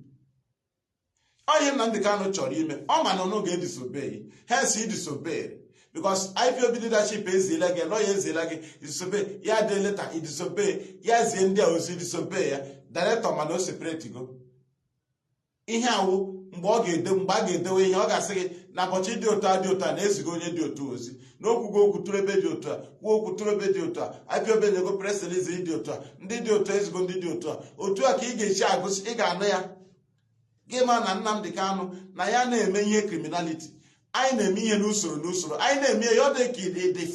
Nnamdi Kanu chọrọ ime, man no get disobey. Hence he disobeyed. Because IPOB leadership is illegal, lawyer is illegal, he disobey. Yeah, the letter, he disobey. Yes, the India also disobey. Director man no separate go. Ihe awụ mgbe ọ ga-edewe ihe ọ ga-asị gị na ụbọchị dị otu a na-ezigo onye dị otu ozi n'okwugo okwu tụrụ ebe dị otu a kwuo okwu tụrụ ebe dị otu a IPOB na-ego press release dị otu a ndị dị otu a ezigo ndị dị otu a otu a ka ị ga-echi agụsị ị ga-anụ ya gị ma na Nnamdi Kanu na ya na-eme ihe criminality anyị na-eme ihe n'usoro anyị na-eme ya ọ dị ka the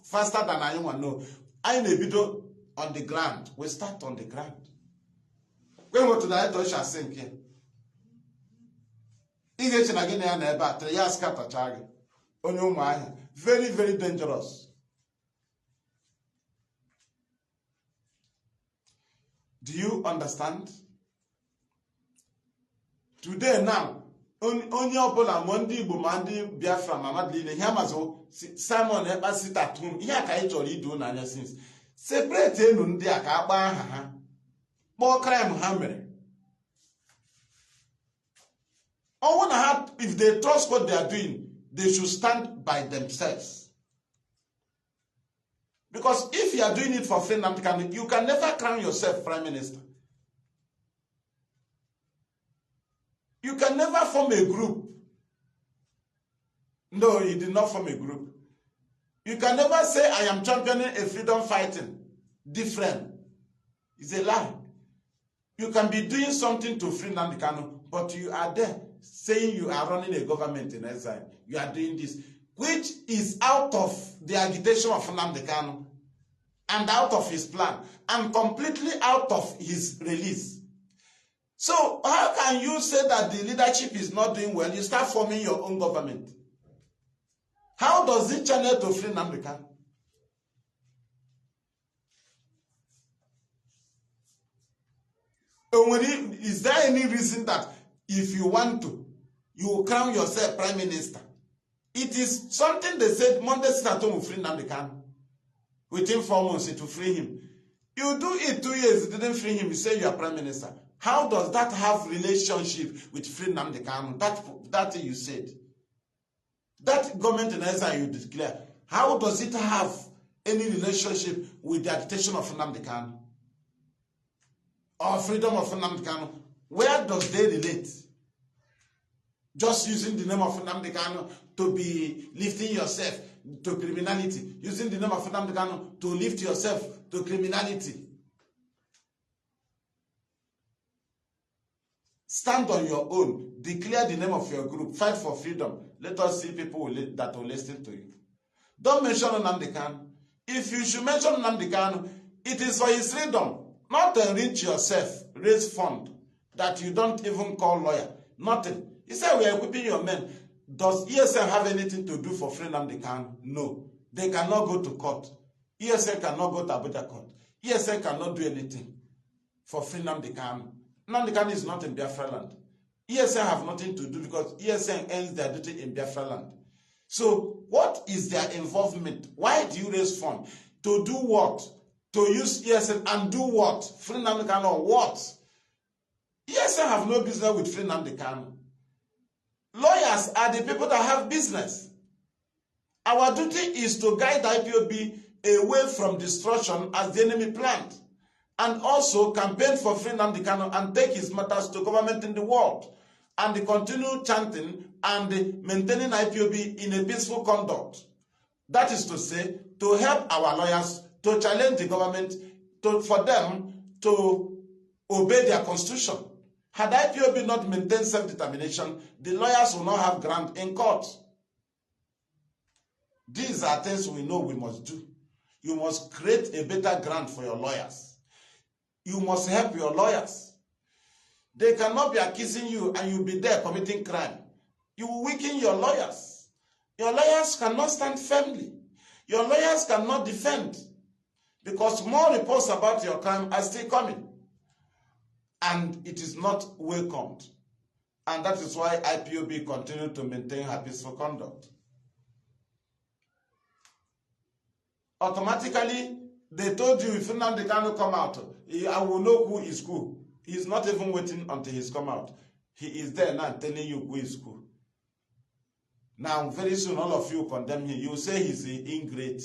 faster than anyị nwa no anyị na-ebido on the ground. We start on the ground. When we go to the head shall sink here. Very, very dangerous. Do you understand? Today now, only Obola Mondi Bumandi Biafra Mamadli Hamazo Simon Epa sit at home. Here can actually do none since. Separate Nundia Kaba more crime hammer. If they trust what they are doing, they should stand by themselves. Because if you are doing it for Nnamdi Kanu, you can never crown yourself Prime Minister. You can never form a group. No, he did not form a group. You can never say, I am championing a freedom fighting. Different. It's a lie. You can be doing something to free Nnamdi Kanu, but you are there saying you are running a government in exile. You are doing this, which is out of the agitation of Nnamdi Kanu and out of his plan and completely out of his release. So how can you say that the leadership is not doing well? You start forming your own government. How does it channel to free Nnamdi Kanu? Is there any reason that if you want to, you will crown yourself Prime Minister? It is something they said Monday Saturday will free Nnamdi Kanu. Within 4 months it will free him. You do it 2 years, it didn't free him, you say you are Prime Minister. How does that have relationship with free Nnamdi Kanu? That you said. That government in exile you declare, how does it have any relationship with the agitation of Nnamdi Kanu? Or freedom of Nnamdi Kanu? Where does they relate? Just using the name of Nnamdi Kanu to be lifting yourself to criminality. Using the name of Nnamdi Kanu to lift yourself to criminality. Stand on your own. Declare the name of your group. Fight for freedom. Let us see people that will listen to you. Don't mention Nnamdi Kanu. If you should mention Nnamdi Kanu, it is for his freedom. Not to enrich yourself, raise fund that you don't even call lawyer. Nothing. He said we are equipping your men. Does ESN have anything to do for free Nnamdi Kanu? No. They cannot go to court. ESN cannot go to Abuja court. ESN cannot do anything for free Nnamdi Kanu. Nnamdi Kanu is not in Biafra land. ESN have nothing to do because ESN ends their duty in Biafra land. So what is their involvement? Why do you raise funds? To do what? To use ESN and do what? Free Nnamdi Kanu or what? ESN have no business with Free Nnamdi Kanu. Lawyers are the people that have business. Our duty is to guide IPOB away from destruction as the enemy planned, and also campaign for Free Nnamdi Kanu and take his matters to government in the world, and continue chanting and maintaining IPOB in a peaceful conduct. That is to say, to help our lawyers to challenge the government, for them to obey their constitution. Had IPOB not maintained self-determination, the lawyers will not have ground in court. These are things we know we must do. You must create a better ground for your lawyers. You must help your lawyers. They cannot be accusing you and you'll be there committing crime. You will weaken your lawyers. Your lawyers cannot stand firmly. Your lawyers cannot defend because more reports about your crime are still coming. And it is not welcomed. And that is why IPOB continue to maintain her peaceful conduct. Automatically, they told you if Nnamdi Kanu come out, I will know who is who. He is not even waiting until he's come out. He is there now telling you who is who. Now, very soon, all of you condemn him. You will say he's ingrate.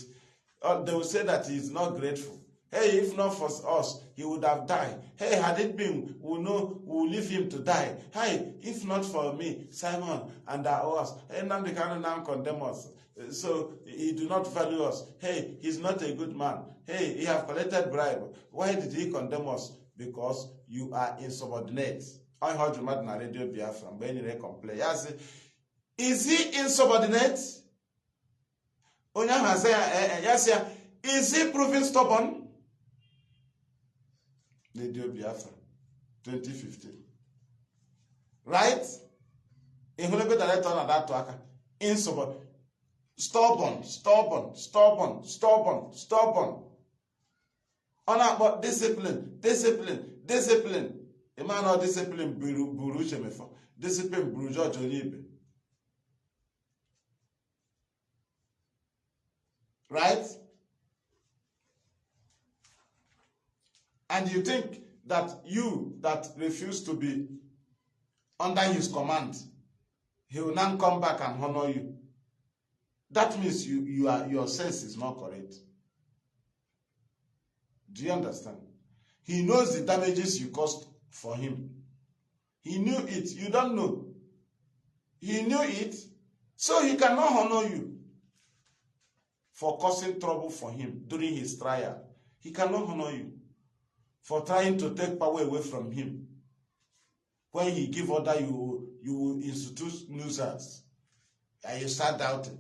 Or they will say that he is not grateful. Hey, if not for us, he would have died. Hey, had it been, we'll leave him to die. Hey, if not for me, Simon and us, hey, Nnamdi Kanu now condemn us. So he do not value us. Hey, he's not a good man. Hey, he have collected bribe. Why did he condemn us? Because you are insubordinate. I heard you on Radio Biafra. When you complain, yes, is he insubordinate? Yes, is he proving stubborn? Radio Biafra, 2015. Right? Insubordinate. Stubborn. About discipline. A man of discipline, buru chemefo. Discipline, buru George Olibe. Right? And you think that you that refuse to be under his command, he will now come back and honor you. That means your sense is not correct. Do you understand? He knows the damages you caused for him. He knew it. You don't know. He knew it, so he cannot honor you for causing trouble for him during his trial. He cannot honor you for trying to take power away from him. When he give order, you will institute nuisance, and you start doubting.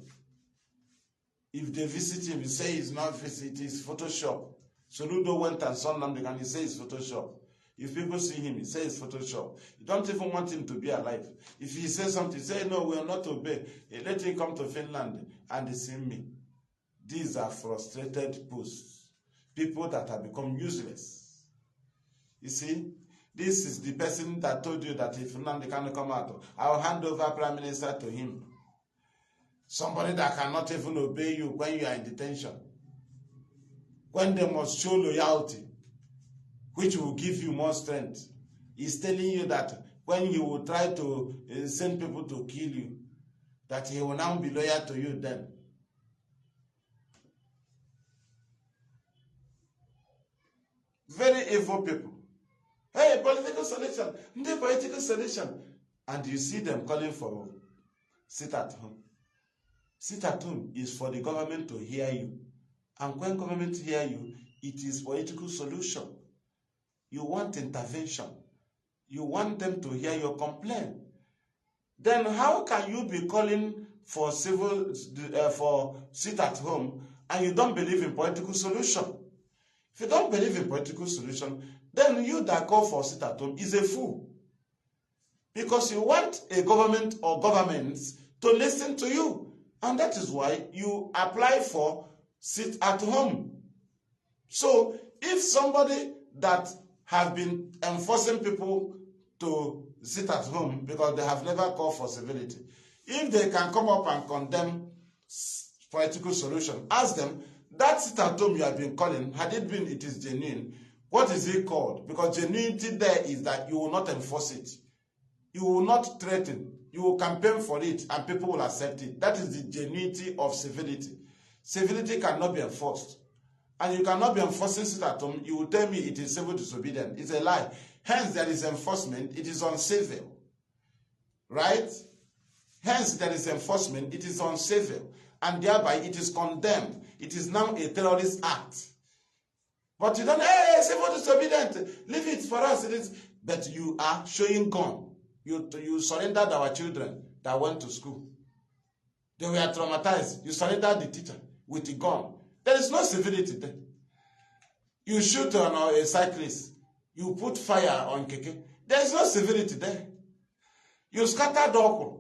If they visit him, you say he's not visit, it's Photoshop. Soludo went and saw Nnamdi and he says it's Photoshop. If people see him, he says it's Photoshop. You don't even want him to be alive. If he says something, say, no, we will not obey. Let him come to Finland and see me. These are frustrated posts. People that have become useless. You see, this is the person that told you that if Nnamdi Kanu come out, I will hand over Prime Minister to him. Somebody that cannot even obey you when you are in detention. When they must show loyalty, which will give you more strength. He's telling you that when he will try to send people to kill you, that he will now be loyal to you then. Very evil people. Hey, political solution. Political solution. And you see them calling for sit at home. Sit at home is for the government to hear you. And when government hear you, it is political solution. You want intervention. You want them to hear your complaint. Then how can you be calling for for sit at home and you don't believe in political solution? If you don't believe in political solution, then you that call for sit at home is a fool. Because you want a government or governments to listen to you. And that is why you apply for sit at home. So if somebody that have been enforcing people to sit at home because they have never called for civility. If they can come up and condemn political solution, ask them, that sit at home you have been calling, had it been it is genuine, what is it called? Because genuinity there is that you will not enforce it. You will not threaten. You will campaign for it and people will accept it. That is the genuinity of civility. Civility cannot be enforced. And you cannot be enforcing sit at home. You will tell me it is civil disobedience. It's a lie. Hence, there is enforcement. It is uncivil. Right? Hence, there is enforcement. It is uncivil. And thereby, it is condemned. It is now a terrorist act. But you don't, hey, civil disobedience, leave it for us. It is. But you are showing gun. You surrendered our children that went to school. They were traumatized. You surrendered the teacher with a gun. There is no civility there. You shoot on a cyclist. You put fire on keke. There is no civility there. You scatter dog.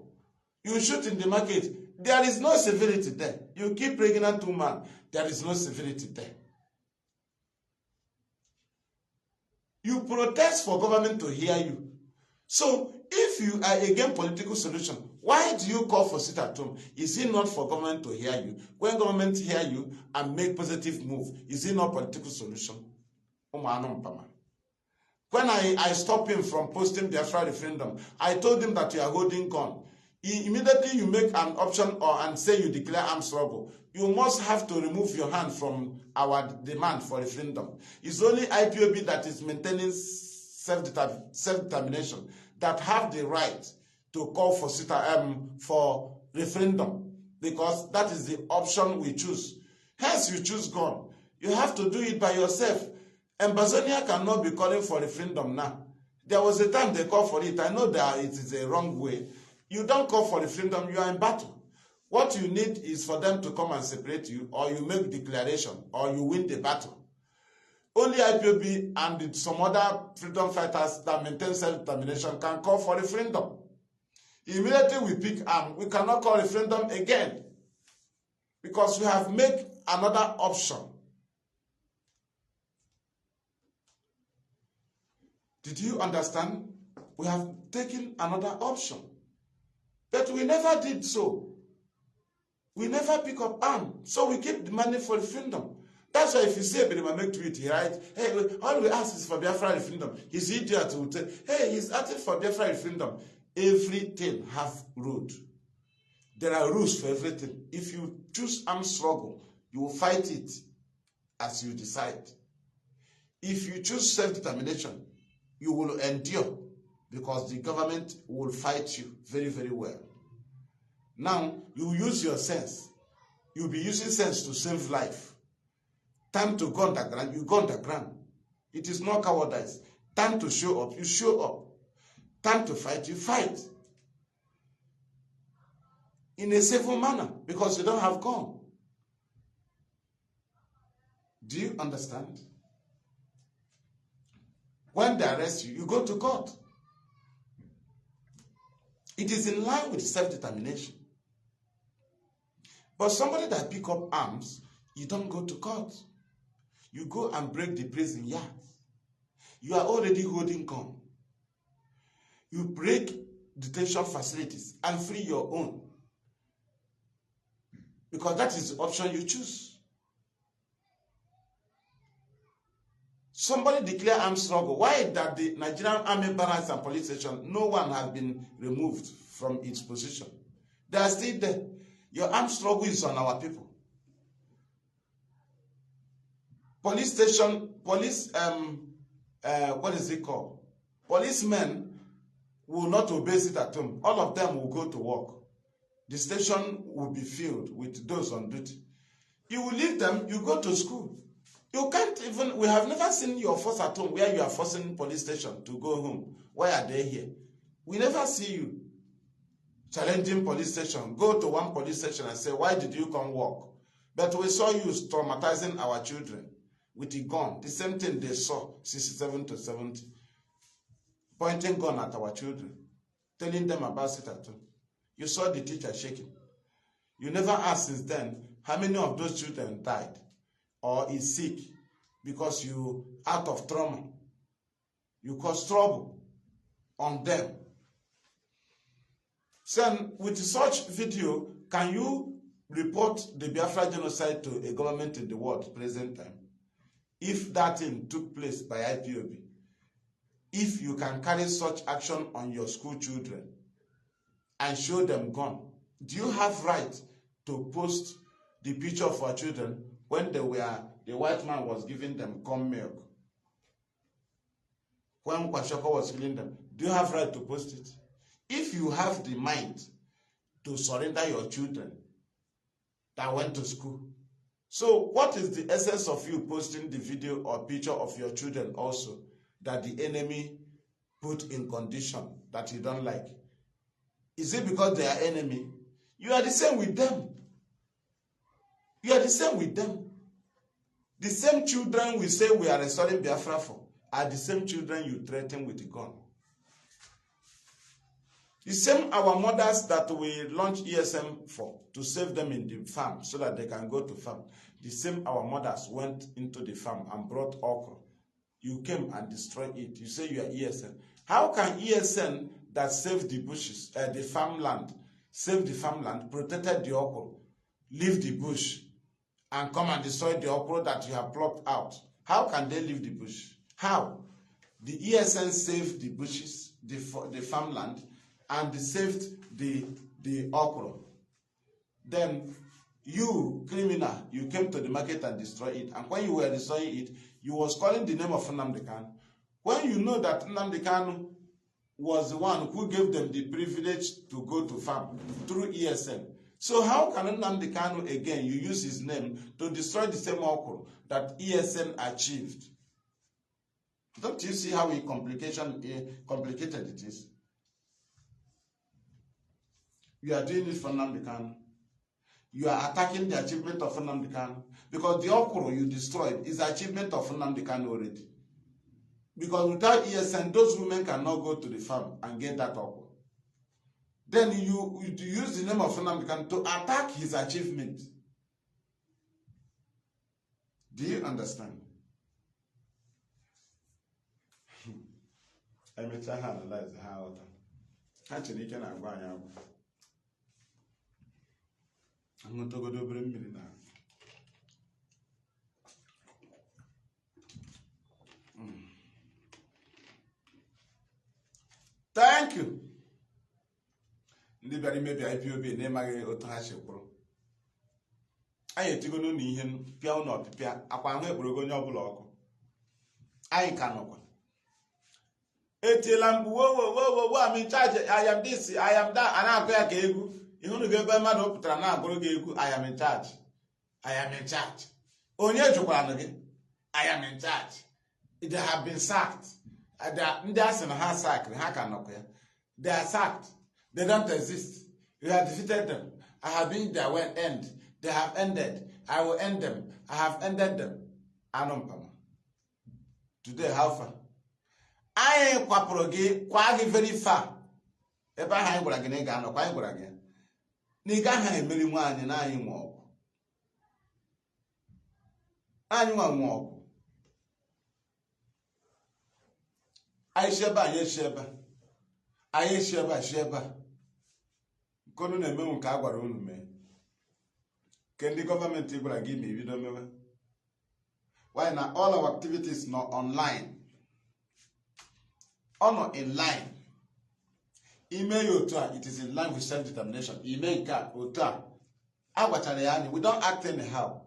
You shoot in the market. There is no civility there. You keep pregnant woman. There is no civility there. You protest for government to hear you. So, if you are against political solution, why do you call for sit at home? Is it not for government to hear you? When government hear you and make positive move, is it not political solution? When I stopped him from posting Biafra referendum, I told him that you are holding gun. Immediately you make an option and say you declare armed struggle. You must have to remove your hand from our demand for referendum. It's only IPOB that is maintaining self-determination that have the right to call for referendum, because that is the option we choose. Hence, you choose gun. You have to do it by yourself. Ambazonia cannot be calling for referendum now. There was a time they called for it. I know that it is a wrong way. You don't call for referendum, you are in battle. What you need is for them to come and separate you, or you make declaration, or you win the battle. Only IPOB and some other freedom fighters that maintain self-determination can call for referendum. Immediately we pick arm, we cannot call referendum again, because we have made another option. Did you understand? We have taken another option. But we never did so. We never pick up arm. So we keep demanding for referendum. That's why if you see a Bedema make tweet, he writes, hey, all we ask is for Biafra referendum. His idiot will say, hey, he's asking for Biafra referendum. Everything has rules. There are rules for everything. If you choose armed struggle, you will fight it as you decide. If you choose self-determination, you will endure, because the government will fight you very, very well. Now, you use your sense. You'll be using sense to save life. Time to go underground, you go underground. It is not cowardice. Time to show up, you show up. Time to fight, you fight. In a civil manner, because you don't have gun. Do you understand? When they arrest you, you go to court. It is in line with self-determination. But somebody that pick up arms, you don't go to court. You go and break the prison yard. You are already holding gun. You break detention facilities and free your own. Because that is the option you choose. Somebody declare armed struggle. Why that the Nigerian army barracks and police station, no one has been removed from its position? They are still there. Your armed struggle is on our people. Police station, what is it called? Policemen will not obey sit at home. All of them will go to work. The station will be filled with those on duty. You will leave them, you go to school. You can't even, we have never seen your force at home where you are forcing police station to go home. Why are they here? We never see you challenging police station. Go to one police station and say, why did you come work? But we saw you traumatizing our children with a gun. The same thing they saw, 67 to 70. Pointing gun at our children. Telling them about sit at home. You saw the teacher shaking. You never asked since then, how many of those children died or is sick because you, out of trauma, you cause trouble on them So, with such video, can you report the Biafra genocide to a government in the world present time? If that thing took place by IPOB, if you can carry such action on your school children and show them gun, do you have right to post the picture of our children when the white man was giving them corn milk? When Kwashoko was killing them, do you have right to post it? If you have the mind to surrender your children that went to school, so what is the essence of you posting the video or picture of your children also that the enemy put in condition that you don't like? Is it because they are enemy? You are the same with them. You are the same with them. The same children we say we are restoring Biafra for are the same children you threaten with the gun. The same our mothers that we launch ESM for to save them in the farm so that they can go to farm. The same our mothers went into the farm and brought okra. You came and destroyed it. You say you are ESN. How can ESN that saved the bushes, the farmland, saved the farmland, protected the okra, leave the bush, and come and destroy the okra that you have plucked out? How can they leave the bush? How? The ESN saved the bushes, the farmland, and they saved the okra. Then you, criminal, you came to the market and destroyed it. And when you were destroying it, you was calling the name of Nnamdi Kanu. When you know that Nnamdi Kanu was the one who gave them the privilege to go to farm through ESN. So how can Nnamdi Kanu again, you use his name to destroy the same okra that ESN achieved? Don't you see how complicated it is? You are doing it for Nnamdi Kanu. You are attacking the achievement of Nnamdi Kanu. Because the okra you destroyed is the achievement of Nnamdi Kanu already. Because without ESN, those women cannot go to the farm and get that okra. Then you use the name of Nnamdi Kanu to attack his achievement. Do you understand? I may try to analyze how actually can I go and I'm going to go to bring me now. Thank you. Ndị maybe IPOB na-emaghị otu ha si kwuru. Anyị etigono n'ihe pịa ụlọ ọpịpịa akwa ahụ ekporogo onye ọbụla ọkụ. Anyị ka nọkwa. Etiela mgbu wo I'm in charge, I am this, I am that, a na-akụ ya ka egwu. Ihunu ga-ebe mmadụ pụtara na-agụrụ gị egwu, I am in charge. I am in charge. Onye jụkwara gị, I am in charge. They have been sacked. Ndị asị na ha sacked, ha ka nọkwa ya. They are sacked. They don't exist. You have defeated them. I have been their end. They have ended. I will end them. I have ended them. Anumpama. Today, how far? I kwapụrụ gị kwa gị very far. Ebe ahụ anyị gwara gị na ị ga-anọ kwa anyị gwara gị. Na ị gaghị emeri nwaanyị na anyị nwe ọgwụ. Anyị nwe ọgwụ. Anyị sheba anyị esheba. Anyị esheba sheba. Kono na-eme nke a gwara unu mee. Ke ndị gọọmenti gwara gị ma ibido mewe. Why now all our activities not online? Or not in line. Email otua, it is in line with self-determination. Email ka otua. Agwachariani, we don't act anyhow.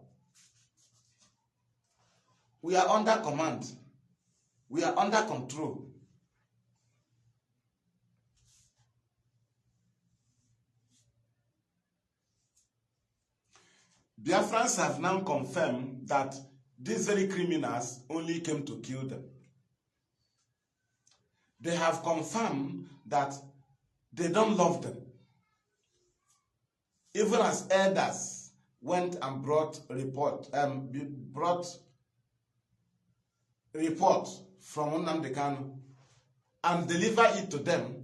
We are under command. We are under control. Biafrans have now confirmed that these very criminals only came to kill them. They have confirmed that they don't love them. Even as elders went and brought report from Nnamdi Kanu and delivered it to them,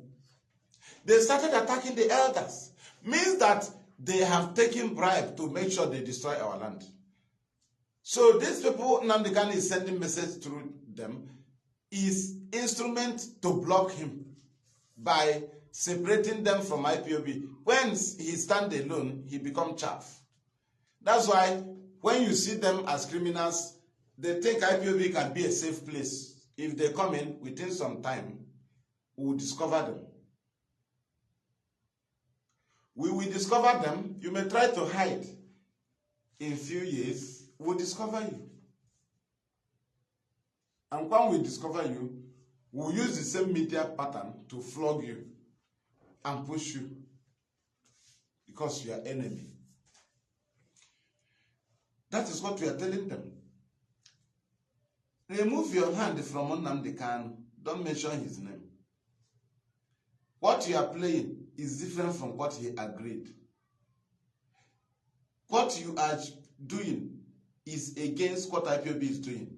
they started attacking the elders. Means that they have taken bribe to make sure they destroy our land. So these people, Nnamdi Kanu is sending message through them, is instrument to block him by separating them from IPOB. When he stand alone, he become chaff. That's why when you see them as criminals, they think IPOB can be a safe place. If they come in within some time, we will discover them. We will discover them. You may try to hide. In a few years, we'll discover you. And when we discover you, we'll use the same media pattern to flog you and push you because you are enemy. That is what we are telling them. Remove your hand from Nnamdi Kanu. Don't mention his name. What you are playing is different from what he agreed. What you are doing is against what IPOB is doing.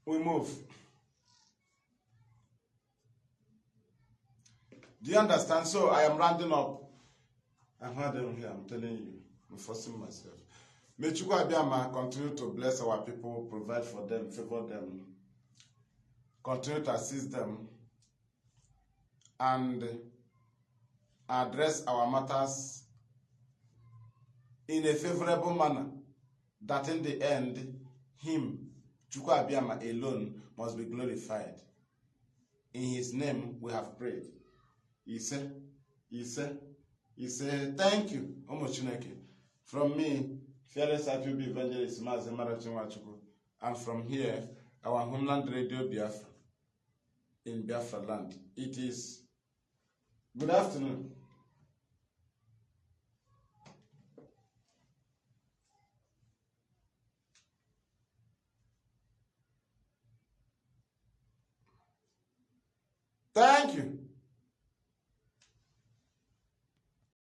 We move. Do you understand? So I am rounding up. I'm hardly here, I'm telling you. I'm forcing myself. May Chukwu Abiyama continue to bless our people, provide for them, favor them, continue to assist them, and address our matters in a favorable manner, that in the end, him, Chukwu Abiyama alone, must be glorified. In his name we have prayed. He said, thank you, Omo-Chineke. From me, fearless IPOB evangelist Mazi, and from here, our homeland radio Biafra, in Biafra land. It is good afternoon. Thank you.